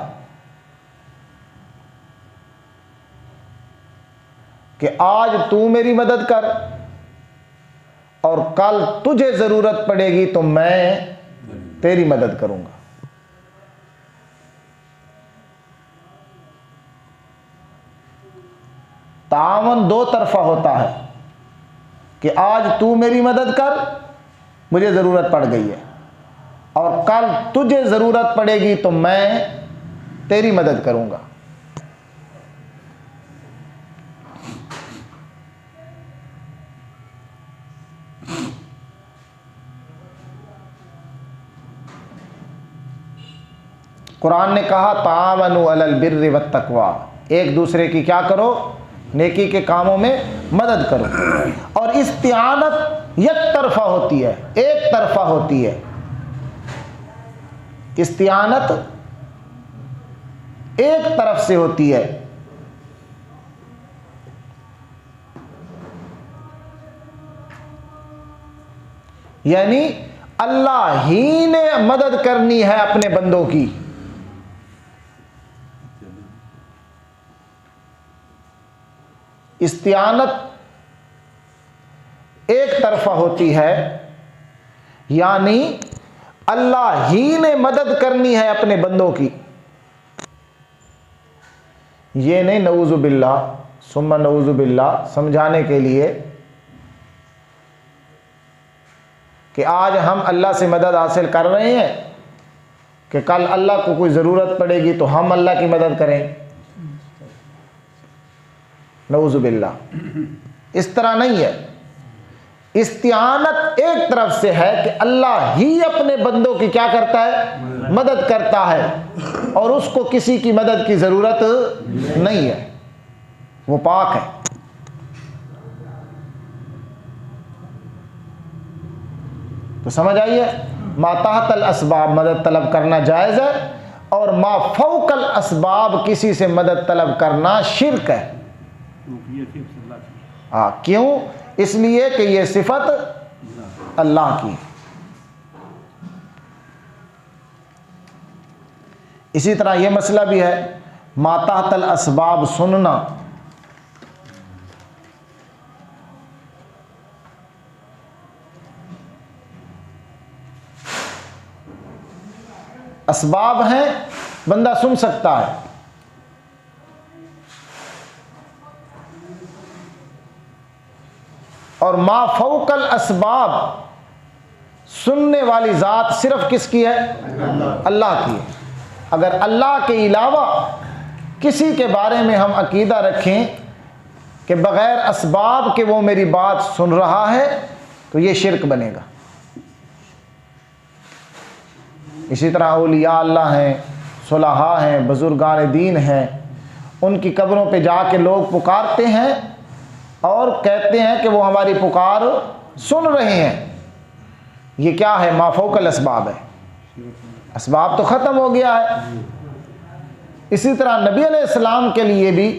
कि आज तू मेरी मदद कर और कल तुझे जरूरत पड़ेगी तो मैं तेरी मदद करूंगा। तावन दो तरफा होता है कि आज तू मेरी मदद कर, मुझे जरूरत पड़ गई है, और कल तुझे जरूरत पड़ेगी तो मैं तेरी मदद करूंगा। कुरान ने कहा तावनु अलल बिर्रि वत तकवा, एक दूसरे की क्या करो? नेकी के कामों में मदद करो। और इस्तिआनत एक तरफा होती है, एक तरफा होती है। इस्तिआनत एक तरफ से होती है। यानी अल्लाह ही ने मदद करनी है अपने बंदों की। इस्तिआनत एक तरफा होती है, यानी अल्लाह ही ने मदद करनी है अपने बंदों की। ये नहीं नऊज़ु बिल्लाह सुम्मा नऊज़ु बिल्लाह समझाने के लिए कि आज हम अल्लाह से मदद हासिल कर रहे हैं कि कल अल्लाह को कोई ज़रूरत पड़ेगी तो हम अल्लाह की मदद करें। नऊज़ु बिल्लाह, इस तरह नहीं है। इस्तिआनत एक तरफ से है कि अल्लाह ही अपने बंदों की क्या करता है, मदद करता है, और उसको किसी की मदद की ज़रूरत नहीं है, वो पाक है। तो समझ आइए, माताहतल असबाब मदद तलब करना जायज़ है, और मा फौकल असबाब किसी से मदद तलब करना शिर्क है। हाँ, क्यों? इसलिए कि ये सिफत अल्लाह की। इसी तरह ये मसला भी है, माताहतल असबाब सुनना। असबाब हैं, बंदा सुन सकता है, और मा फौकल असबाब सुनने वाली ज़ात सिर्फ किसकी है? अल्लाह की है। अगर अल्लाह के अलावा किसी के बारे में हम अकीदा रखें कि बग़ैर असबाब के वो मेरी बात सुन रहा है, तो ये शिरक बनेगा। इसी तरह औलिया अल्लाह हैं, सुलहा हैं, बुजुर्गान दीन हैं, उनकी कब्रों पे जाके लोग पुकारते हैं और कहते हैं कि वो हमारी पुकार सुन रहे हैं। ये क्या है? माफौकल असबाब है। असबाब तो ख़त्म हो गया है। इसी तरह नबी अलैहिस्सलाम के लिए भी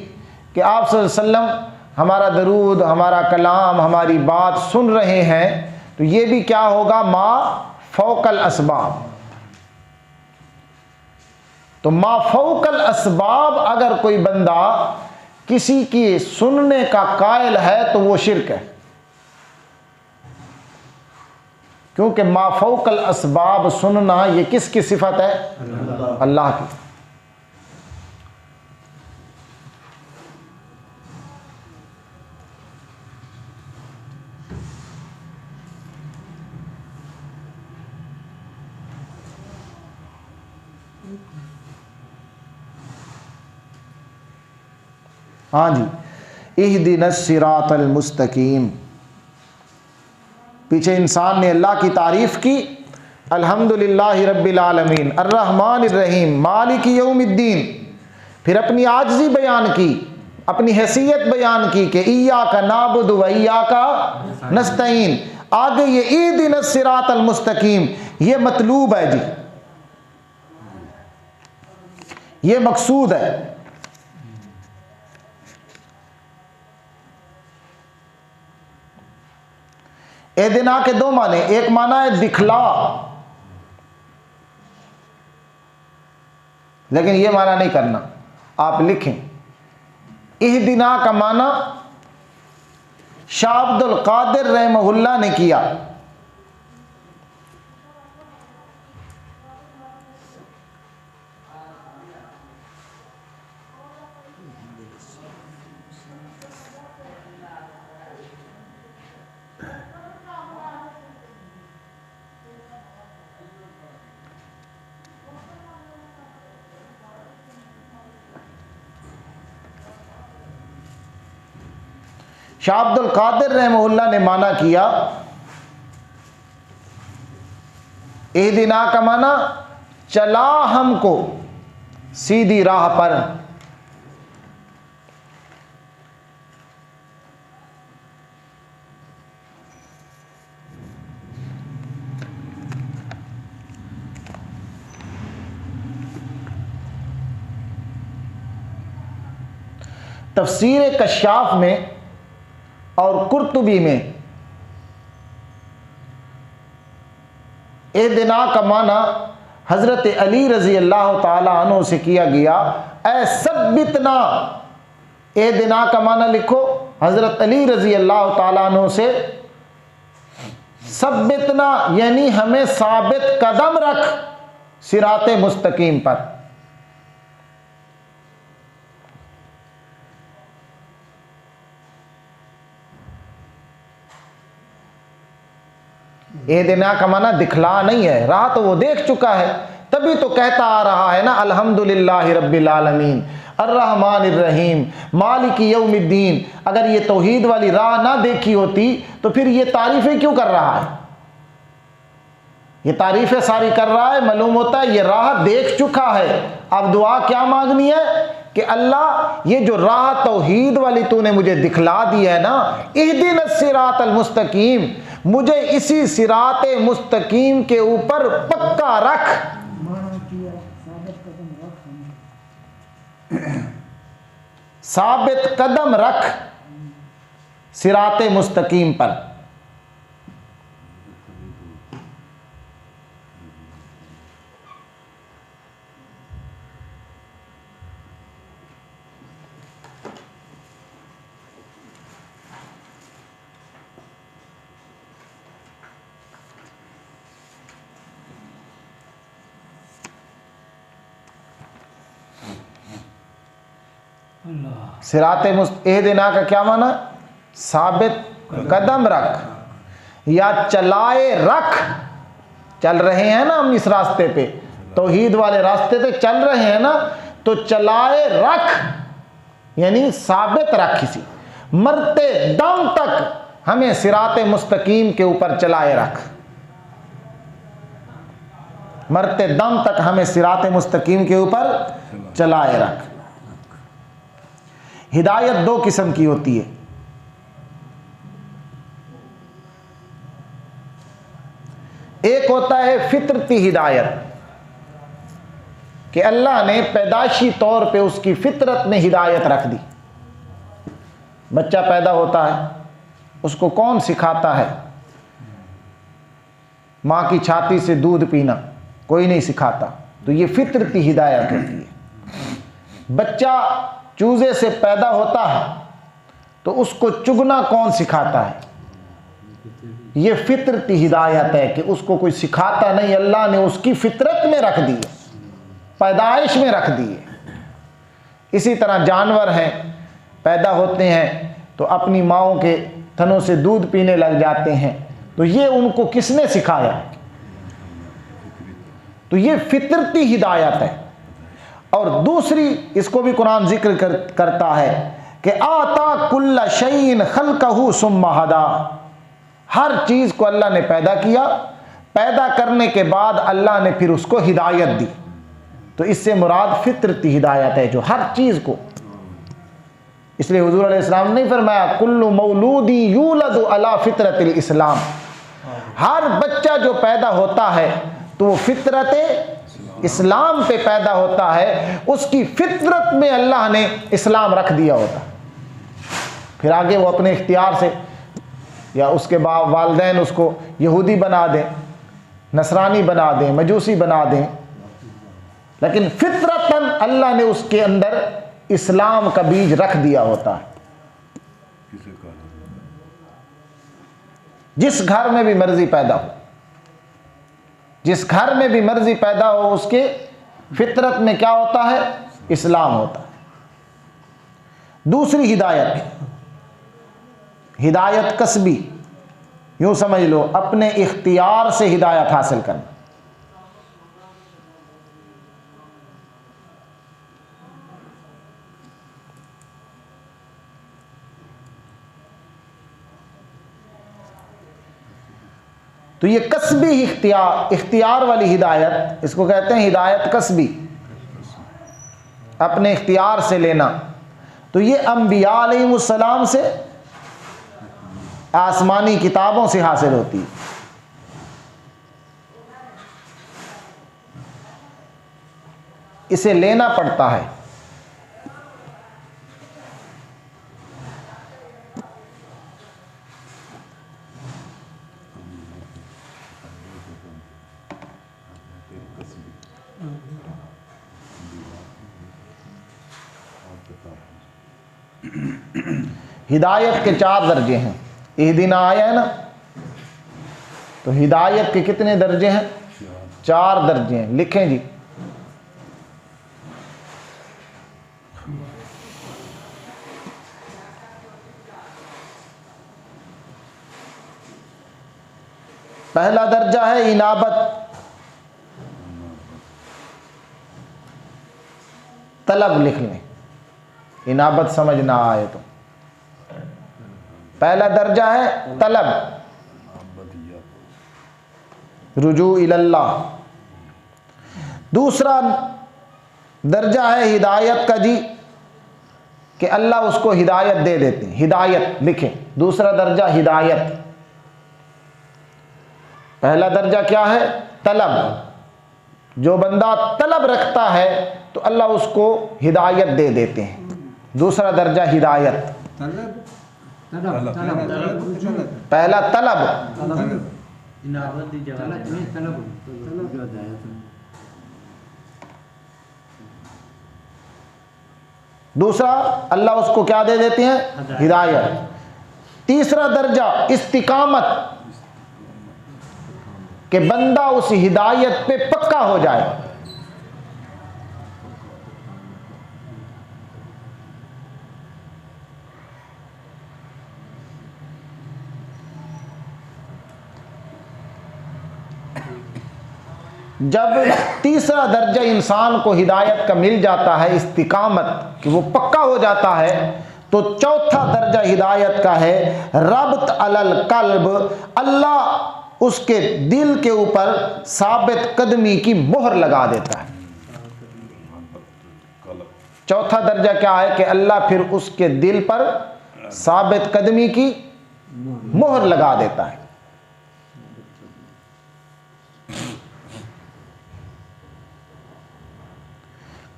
कि आप सल्लल्लाहु अलैहि वसल्लम हमारा दरूद, हमारा कलाम, हमारी बात सुन रहे हैं, तो ये भी क्या होगा? माफौकल असबाब। तो माफौकल असबाब अगर कोई बंदा किसी की सुनने का कायल है तो वो शिर्क है, क्योंकि माफौकल असबाब सुनना ये किसकी सिफत है? अल्लाह की। हाँ जी, इहदिनस सिरातल मुस्तकीम। पीछे इंसान ने अल्लाह की तारीफ़ की, अल्हम्दुलिल्लाहि रब्बिल आलमीन अर्रहमानिर रहीम मालिकी यौमिद्दीन। फिर अपनी आजिज़ी बयान की, अपनी हैसियत बयान की कि इय्याका नाबुदु व इय्याका नस्तईन। आगे ये इहदिनस सिरातल मुस्तकीम, ये मतलूब है जी, ये मकसूद है। एदिना के दो माने, एक माना है दिखला, लेकिन ये माना नहीं करना, आप लिखें। इहदिना का माना शाह अब्दुल कादिर रहमहुल्लाह ने किया। शाह अब्दुल कादिर रहमहुल्लाह ने माना किया, इहदिना का माना चला हमको सीधी राह पर। तफसीर कश्शाफ में और कुर्तुबी में इहदिना का माना हज़रत अली रज़ी अल्लाह ताला अन्हु से किया गया। ऐ सब्बितना, इहदिना का माना लिखो हज़रत अली रज़ी अल्लाह ताला अन्हु से सब्बितना यानी हमें साबित कदम रख सिराते मुस्तकीम पर। ये देना का माना दिखला नहीं है, राह तो वो देख चुका है, तभी तो कहता आ रहा है ना अल्हम्दुलिल्लाहि रब्बिल आलमीन अर्रहमानिर रहीम मालिकी यौमिद्दीन। अगर ये तौहीद वाली राह ना देखी होती तो फिर ये तारीफें क्यों कर रहा है? ये तारीफें सारी कर रहा है, मालूम होता है ये राह देख चुका है। अब दुआ क्या मांगनी है कि अल्लाह ये जो राह तौहीद वाली तूने मुझे दिखला दी है ना, इहदिनस सिरातल मुस्तकीम, मुझे इसी सिराते मुस्तकीम के ऊपर पक्का रख। साबित कदम रख सिराते मुस्तकीम पर। सिराते मुस्तकीम का क्या माना? साबित कदम रख या चलाए रख। चल रहे हैं ना हम इस रास्ते पे, तौहीद वाले रास्ते पे चल रहे हैं ना, तो चलाए रख यानी साबित रख, किसी मरते दम तक हमें सिराते मुस्तकीम के ऊपर चलाए रख। मरते दम तक हमें सिराते मुस्तकीम के ऊपर चलाए रख। हिदायत दो किस्म की होती है। एक होता है फितरती हिदायत कि अल्लाह ने पैदाइशी तौर पे उसकी फितरत में हिदायत रख दी। बच्चा पैदा होता है, उसको कौन सिखाता है? माँ की छाती से दूध पीना कोई नहीं सिखाता, तो ये फितरती हिदायत होती है। बच्चा चूजे से पैदा होता है तो उसको चुगना कौन सिखाता है? ये फितरती हिदायत है कि उसको कोई सिखाता नहीं, अल्लाह ने उसकी फितरत में रख दी है, पैदाइश में रख दी है। इसी तरह जानवर हैं, पैदा होते हैं तो अपनी माँओं के थनों से दूध पीने लग जाते हैं, तो ये उनको किसने सिखाया? तो ये फितरती हिदायत है। और दूसरी, इसको भी कुरान जिक्र करता है कि आता कुल्ला शैइन खल्कहू सुम्मा हदा। हर चीज़ को अल्लाह ने पैदा किया, पैदा करने के बाद अल्लाह ने फिर उसको हिदायत दी। तो इससे मुराद फितरती हिदायत है, जो हर चीज़ को। इसलिए हुजूर अलैहिस्सलाम ने फरमाया कुल्लु मौलूदी यूलदु अला फितरतिल इस्लाम। हर बच्चा जो पैदा होता है तो वो फितरत इस्लाम पे पैदा होता है, उसकी फितरत में अल्लाह ने इस्लाम रख दिया होता। फिर आगे वो अपने इख्तियार से या उसके वालिदैन उसको यहूदी बना दें, नसरानी बना दें, मजूसी बना दें, लेकिन फितरतन अल्लाह ने उसके अंदर इस्लाम का बीज रख दिया होता है। जिस घर में भी मर्जी पैदा हो, जिस घर में भी मर्जी पैदा हो, उसके फितरत में क्या होता है? इस्लाम होता है। दूसरी हिदायत, हिदायत कसबी, यूं समझ लो अपने इख्तियार से हिदायत हासिल करना। तो ये कसबी इख्तियार वाली हिदायत, इसको कहते हैं हिदायत कसबी, अपने इख्तियार से लेना। तो ये अंबिया अलैहिमुस्सलाम से, आसमानी किताबों से हासिल होती है। इसे लेना पड़ता है। हिदायत के 4 दर्जे हैं। इहदिना आया है ना, तो हिदायत के कितने दर्जे हैं? 4 दर्जे हैं। लिखें जी। पहला दर्जा है इनाबत, तलब लिख लें, इनाबत समझ ना आए तो। पहला दर्जा है तलब, रुजू इल्लाह। दूसरा दर्जा है हिदायत का जी, कि अल्लाह उसको हिदायत दे देते हैं, हिदायत लिखें। दूसरा दर्जा हिदायत। पहला दर्जा क्या है? तलब। जो बंदा तलब रखता है तो अल्लाह उसको हिदायत दे देते हैं। दूसरा दर्जा हिदायत। पहला तलब, दूसरा अल्लाह उसको क्या दे देते हैं? हिदायत। तीसरा दर्जा इस्तिकामत, कि बंदा उस हिदायत पे पक्का हो जाए। जब तीसरा दर्जा इंसान को हिदायत का मिल जाता है, इस्तिकामत, कि वो पक्का हो जाता है, तो चौथा दर्जा हिदायत का है रब्त अलल कल्ब। अल्लाह उसके दिल के ऊपर साबित कदमी की मोहर लगा देता है। चौथा दर्जा क्या है? कि अल्लाह फिर उसके दिल पर साबित कदमी की मोहर लगा देता है।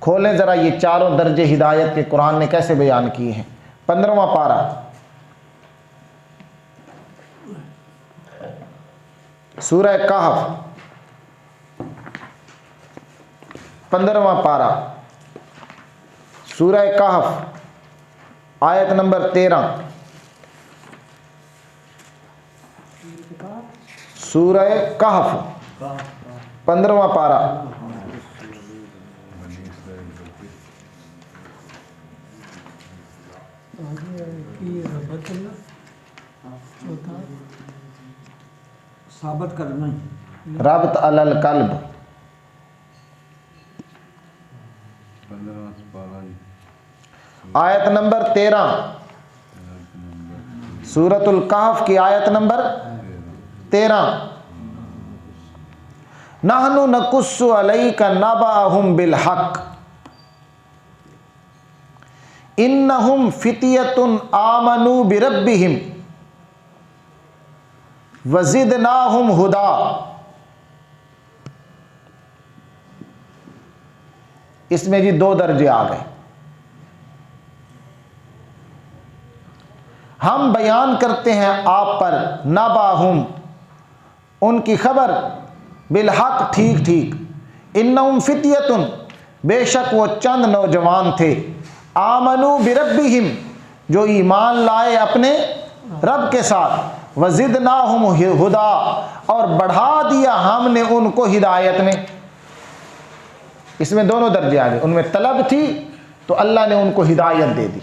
खोलें जरा ये चारों दर्जे हिदायत के कुरान ने कैसे बयान किए हैं। 15वां पारा, सूरह कहफ। 15वां पारा, सूरह कहफ, आयत नंबर 13। सूरह कहफ 15वां पारा। साबित करना रब्त अलल कल्ब। आयत नंबर 13, सूरतुल कहफ की आयत नंबर 13। नहनु नकुस्सु अलैका नबअहुम बिल हक इन्नहुम फितियतुन आमनु बिरब्बिहिम वज़िदनाहुम हुदा। इसमें जी 2 दर्जे आ गए। हम बयान करते हैं आप पर नबाहुम, उनकी खबर, बिलहक, ठीक ठीक। इन्नहुम फितियतुन, बेशक वो चंद नौजवान थे, आमनु बिरब्बिहिम, जो ईमान लाए अपने रब के साथ, वज़िदनाहुम हुदा, और बढ़ा दिया हमने उनको हिदायत में। इसमें दोनों दर्जे आ गए। उनमें तलब थी तो अल्लाह ने उनको हिदायत दे दी।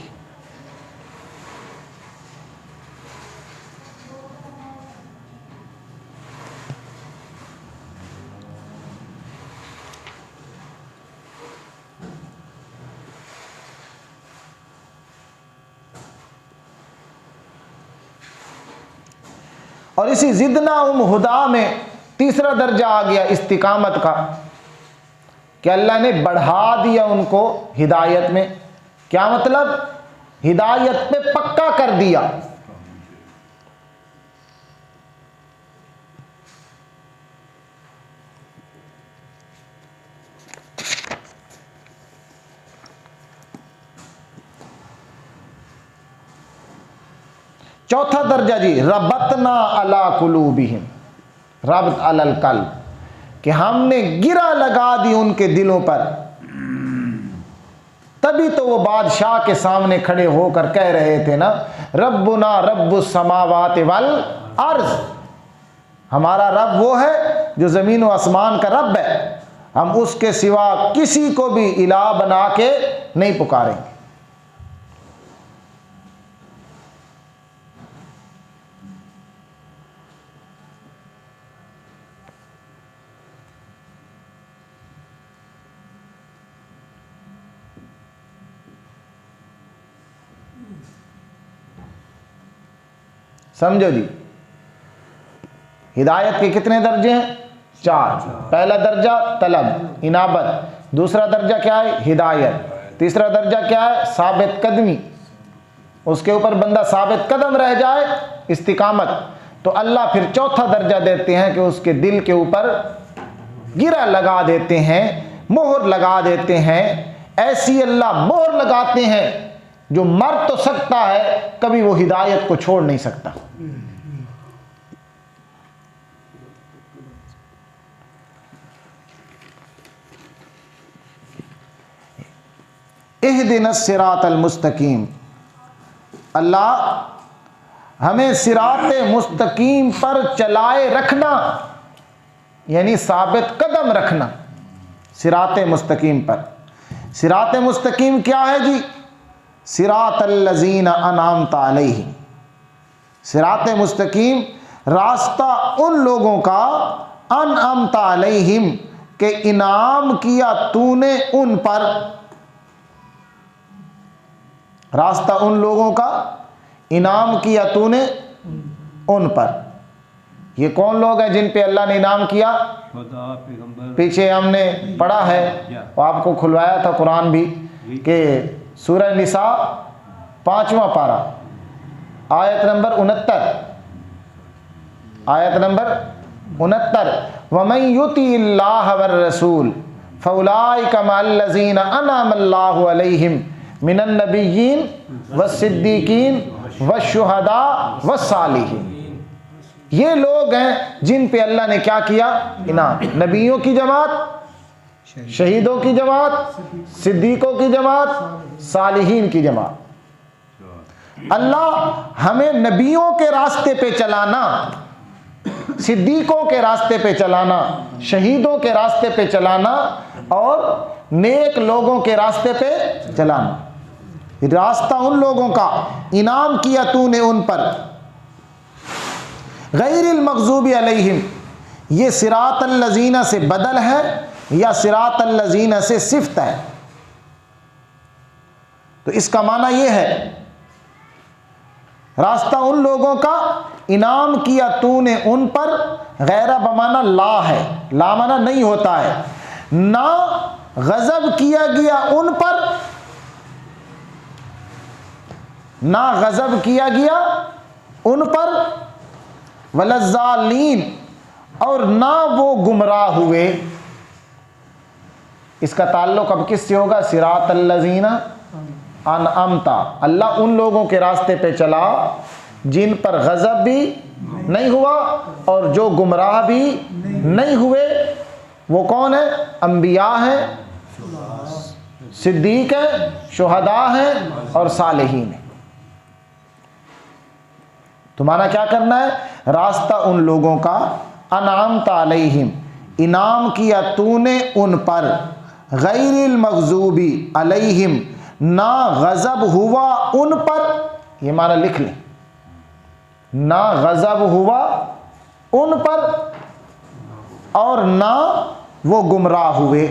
और इसी ज़िदनाहुम हुदा में तीसरा दर्जा आ गया इस्तिकामत का, कि अल्लाह ने बढ़ा दिया उनको हिदायत में। क्या मतलब? हिदायत पे पक्का कर दिया। चौथा दर्जा जी रबतना अला कुलूबिहिम, रब्त अलल कल्ब, कि हमने गिरा लगा दी उनके दिलों पर। तभी तो वो बादशाह के सामने खड़े होकर कह रहे थे ना, रब्बुना रब्बुस समावाति वल अर्ज़, हमारा रब वो है जो ज़मीन व आसमान का रब है, हम उसके सिवा किसी को भी इलाह बना के नहीं पुकारेंगे। समझो जी, हिदायत के कितने दर्जे हैं? 4। पहला दर्जा तलब, इनाबत। दूसरा दर्जा क्या है? हिदायत। तीसरा दर्जा क्या है? साबित कदमी, उसके ऊपर बंदा साबित कदम रह जाए, इस्तिकामत। तो अल्लाह फिर चौथा दर्जा देते हैं कि उसके दिल के ऊपर गिरा लगा देते हैं, मोहर लगा देते हैं। ऐसी अल्लाह मोहर लगाते हैं जो मर तो सकता है, कभी वो हिदायत को छोड़ नहीं सकता। इहदिनस सिरातल मुस्तकीम, अल्लाह हमें सिराते मुस्तकीम पर चलाए रखना, यानी साबित कदम रखना सिराते मुस्तकीम पर। सिराते मुस्तकीम क्या है जी? सिरातल लज़ीना अनअमता अलैहिम। सिराते मुस्तकीम रास्ता उन लोगों का, अनअमता अलैहिम के इनाम किया तूने उन पर। रास्ता उन लोगों का, इनाम किया तूने उन पर। ये कौन लोग हैं जिन पे अल्लाह ने इनाम किया? पीछे हमने पढ़ा है और आपको खुलवाया था कुरान भी कि सूरह निसा 5वां पारा आयत नंबर 69, आयत नंबर 69, वमन युतिइल्लाह वर रसूल फउलाइका मअल्लज़ीना अनअमल्लाहु अलैहिम मिनन नबिय्यीन वस्सिद्दीकीन वश्शुहदा वस्सालिहीन। ये लोग हैं जिन पे अल्लाह ने क्या किया? इनाम। नबियों की जमात, शहीदों की जमात, सिद्दीकों की जमात, सालिहीन की जमात। अल्लाह हमें नबियों के रास्ते पे चलाना, सिद्दीकों के रास्ते पे चलाना, शहीदों के रास्ते पे चलाना और नेक लोगों के रास्ते पे चलाना। रास्ता उन लोगों का, इनाम किया तूने उन पर। गैरिल मग़ज़ूबि अलैहिम, ये सिरातल लज़ीना से बदल है या सिरातल लज़ीना से सिफ्त है? तो इसका माना यह है, रास्ता उन लोगों का, इनाम किया तूने उन पर। गैरा बमाना ला है, ला माना नहीं होता है। ना गज़ब किया गया उन पर, ना गज़ब किया गया उन पर, वलज़्ज़ालीन, और ना वो गुमराह हुए। इसका ताल्लुक अब किससे होगा? सिरातल लज़ीना अनअमता। अल्लाह उन लोगों के रास्ते पे चला जिन पर गज़ब भी नहीं हुआ और जो गुमराह भी नहीं हुए। वो कौन है? अंबिया हैं, सिद्दीक हैं, शुहदा हैं और सालिहीन हैं। तुम्हारा क्या करना है? रास्ता उन लोगों का, अनअमता अलैहिम, इनाम किया तूने उन पर, गैरिल मग़ज़ूबी अलैहिम, ना गज़ब हुआ उन पर। ये माना लिख लें, ना गज़ब हुआ उन पर और ना वो गुमराह हुए।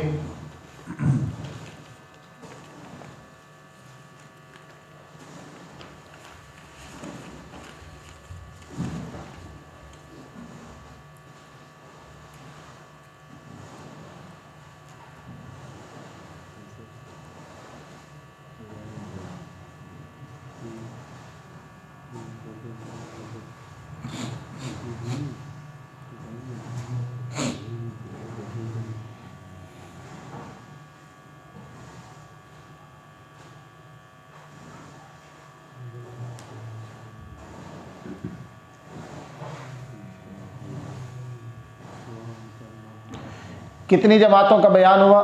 कितनी जमातों का बयान हुआ?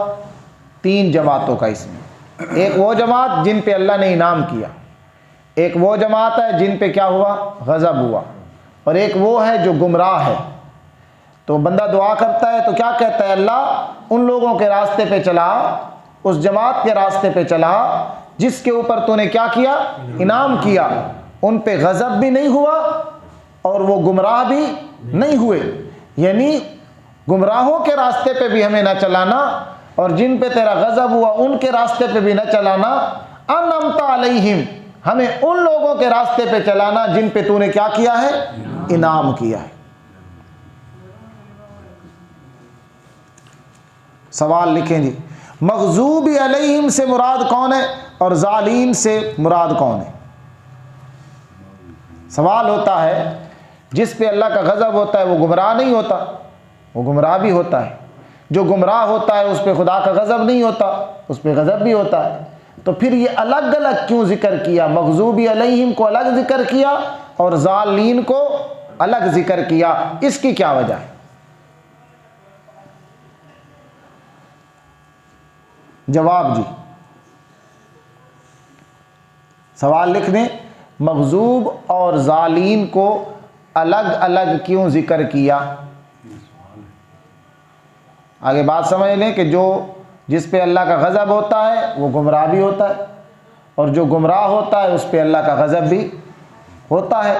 3 जमातों का इसमें। एक वो जमात जिन पे अल्लाह ने इनाम किया, एक वो जमात है जिन पे क्या हुआ? गज़ब हुआ, और एक वो है जो गुमराह है। तो बंदा दुआ करता है तो क्या कहता है, अल्लाह उन लोगों के रास्ते पे चला, उस जमात के रास्ते पे चला जिसके ऊपर तूने क्या किया, इनाम किया, उन पे गज़ब भी नहीं हुआ और वो गुमराह भी नहीं हुए। यानी गुमराहों के रास्ते पे भी हमें ना चलाना और जिन पे तेरा गज़ब हुआ उनके रास्ते पे भी ना चलाना। अनअमता अलैहिम, हमें उन लोगों के रास्ते पे चलाना जिन पे तूने क्या किया है, इनाम किया है। सवाल लिखें जी, मग़ज़ूबी अलैहिम से मुराद कौन है और ज़ालिम से मुराद कौन है? सवाल होता है जिस पे अल्लाह का गज़ब होता है वो गुमराह नहीं होता, वो गुमराह भी होता है। जो गुमराह होता है उस पे खुदा का गज़ब नहीं होता, उस पे गज़ब भी होता है। तो फिर ये अलग अलग क्यों ज़िक्र किया? मग़ज़ूबी अलैहिम को अलग ज़िक्र किया और ज़ालिमीन को अलग ज़िक्र किया, इसकी क्या वजह है? जवाब जी, सवाल लिख दें, मग़ज़ूब और ज़ालिम को अलग अलग क्यों ज़िक्र किया? आगे बात समझ लें कि जो जिस पे अल्लाह का गज़ब होता है वो गुमराह भी होता है और जो गुमराह होता है उस पे अल्लाह का गज़ब भी होता है।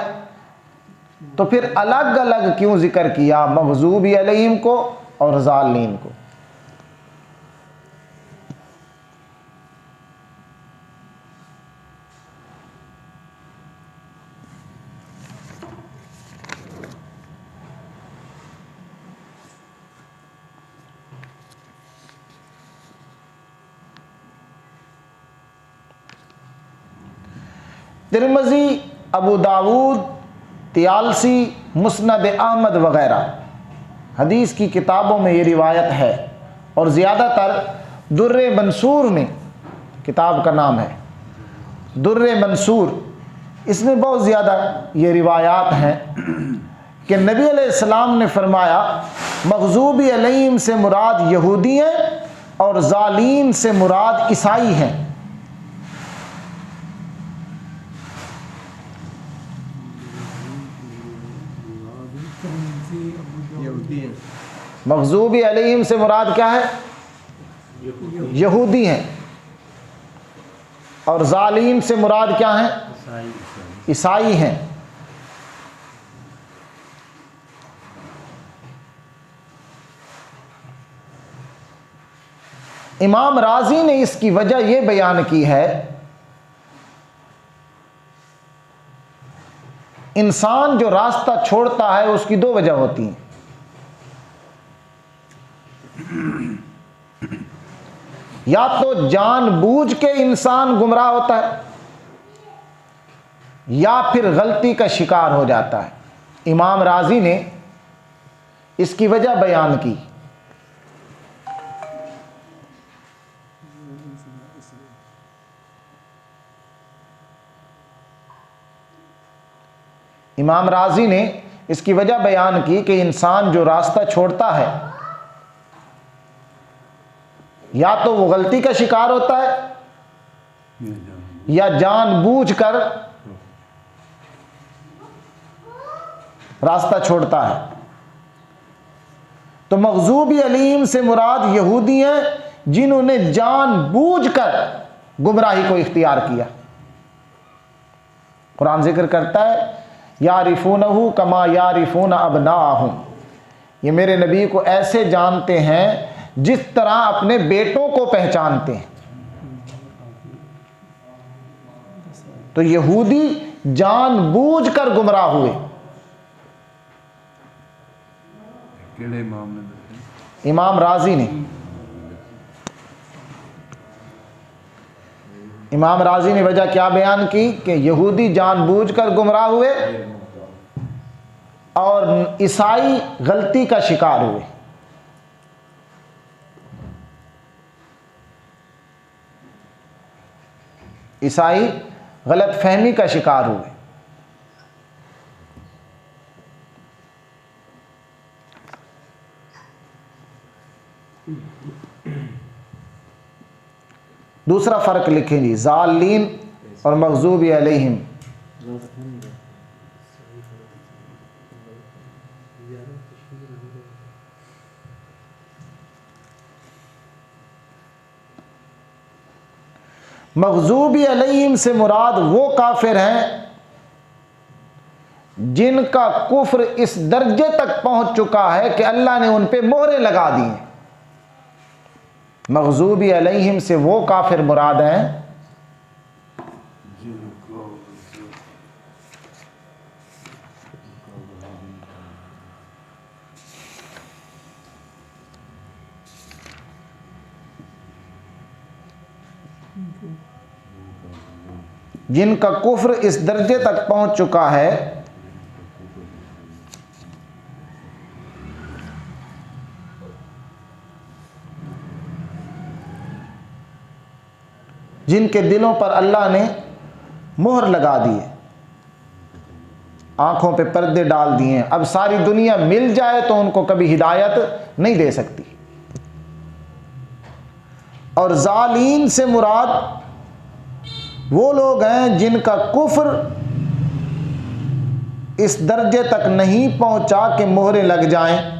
तो फिर अलग अलग क्यों ज़िक्र किया, मग़ज़ूबी अलैहिम को और ज़ालिमीन को? तिरमिज़ी, अबू दाऊद, तियालसी, मुस्नद अहमद वग़ैरह हदीस की किताबों में ये रिवायत है और ज़्यादातर दुर्रे मंसूर में, किताब का नाम है दुर्रे मंसूर, इसमें बहुत ज़्यादा ये रिवायात हैं कि नबी अलैहिस्सलाम ने फरमाया मग़ज़ूबी अलैहिम से मुराद यहूदी हैं और ज़ालिम से मुराद ईसाई हैं। मग़ज़ूबी अलैहिम से मुराद क्या है? यहूदी हैं और ज़ालिम से मुराद क्या है? ईसाई हैं। इमाम राज़ी ने इसकी वजह यह बयान की है, इंसान जो रास्ता छोड़ता है उसकी दो वजह होती हैं। या तो जानबूझ के इंसान गुमराह होता है या फिर गलती का शिकार हो जाता है। इमाम राज़ी ने इसकी वजह बयान की। इमाम राज़ी ने इसकी वजह बयान की कि इंसान जो रास्ता छोड़ता है या तो वो गलती का शिकार होता है या जानबूझकर रास्ता छोड़ता है। तो मग़ज़ूबी अलैहिम से मुराद यहूदी हैं जिन्होंने जानबूझकर गुमराही को इख्तियार किया। कुरान जिक्र करता है यारिफूनहु कमा यारिफून अबनाअहुम, ये मेरे नबी को ऐसे जानते हैं जिस तरह अपने बेटों को पहचानते हैं। तो यहूदी जानबूझकर गुमराह हुए। इमाम राज़ी ने, इमाम राज़ी ने वजह क्या बयान की कि यहूदी जानबूझकर गुमराह हुए और ईसाई गलती का शिकार हुए। ईसाई गलत फहमी का शिकार हुए। दूसरा फ़र्क लिखें जी, ज़ालिम और मग़ज़ूबी अलैहिम। मग़ज़ूबी अलैहिम से मुराद वो काफिर हैं जिनका कुफ्र इस दर्जे तक पहुंच चुका है कि अल्लाह ने उन पे मोहरें लगा दी हैं। मग़ज़ूबी अलैहिम से वो काफिर मुराद हैं जिनका कुफ्र इस दर्जे तक पहुंच चुका है जिनके दिलों पर अल्लाह ने मोहर लगा दी है, आंखों पे पर्दे डाल दिए हैं। अब सारी दुनिया मिल जाए तो उनको कभी हिदायत नहीं दे सकती। और जालीन से मुराद वो लोग हैं जिनका कुफ्र इस दर्जे तक नहीं पहुंचा कि मोहरें लग जाएं।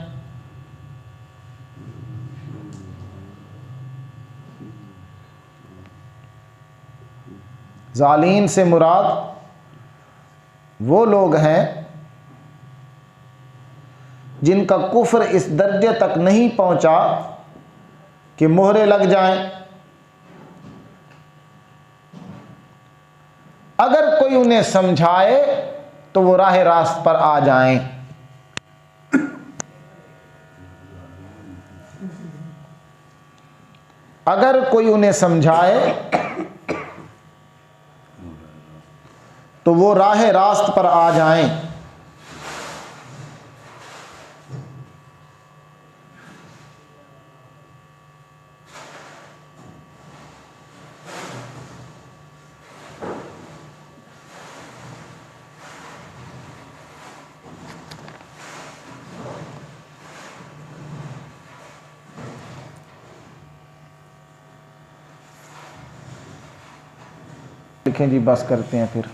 जालीन से मुराद वो लोग हैं जिनका कुफ्र इस दर्जे तक नहीं पहुंचा कि मोहरें लग जाएं। अगर कोई उन्हें समझाए तो वो राह रास्त पर आ जाएं। अगर कोई उन्हें समझाए तो वो राह रास्त पर आ जाएं। लिखें जी, बस करते हैं फिर।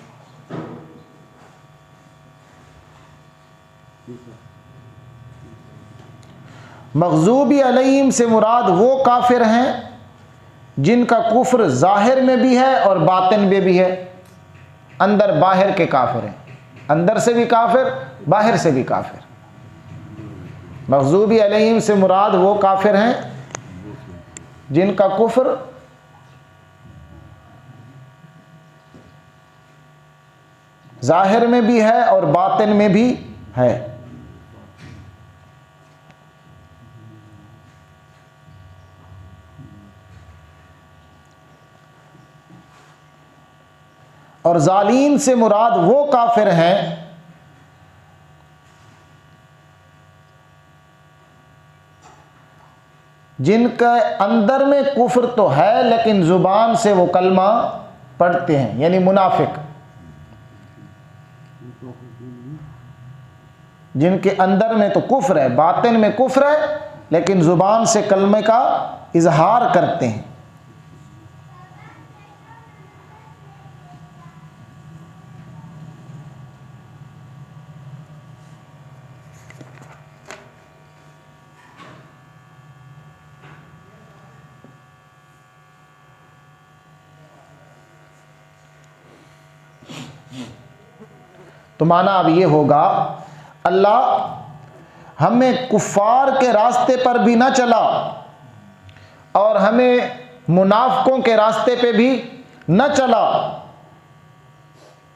मग़ज़ूबी अलैहिम से मुराद वो काफिर हैं जिनका कुफ्र जाहिर में भी है और बातिन में भी है। अंदर बाहर के काफिर हैं, अंदर से भी काफिर, बाहर से भी काफिर। मग़ज़ूबी अलैहिम से मुराद वो काफिर हैं जिनका कुफ्र जाहिर में भी है और बातिन में भी है। और जालीन से मुराद वो काफिर हैं जिनके अंदर में कुफ्र तो है लेकिन जुबान से वो कलमा पढ़ते हैं, यानी मुनाफिक। जिनके अंदर में तो कुफ्र है, बातिन में कुफ्र है, लेकिन जुबान से कलमे का इजहार करते हैं। तो माना अब ये होगा, अल्लाह हमें कुफ्फार के रास्ते पर भी ना चला और हमें मुनाफिकों के रास्ते पे भी न चला,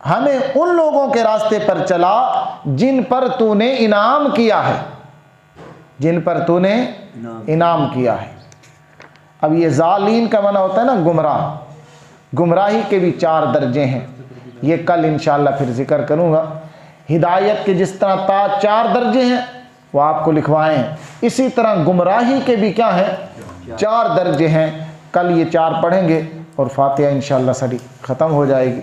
हमें उन लोगों के रास्ते पर चला जिन पर तूने इनाम किया है, जिन पर तूने इनाम किया है। अब ये जालीन का माना होता है ना गुमराह। गुमराही के भी 4 दर्जे हैं, ये कल इंशाअल्लाह फिर जिक्र करूंगा। हिदायत के जिस तरह 4 दर्जे हैं वो आपको लिखवाए हैं, इसी तरह गुमराही के भी क्या हैं, 4 दर्जे हैं। कल ये 4 पढ़ेंगे और फातिहा इंशाअल्लाह सारी ख़त्म हो जाएगी।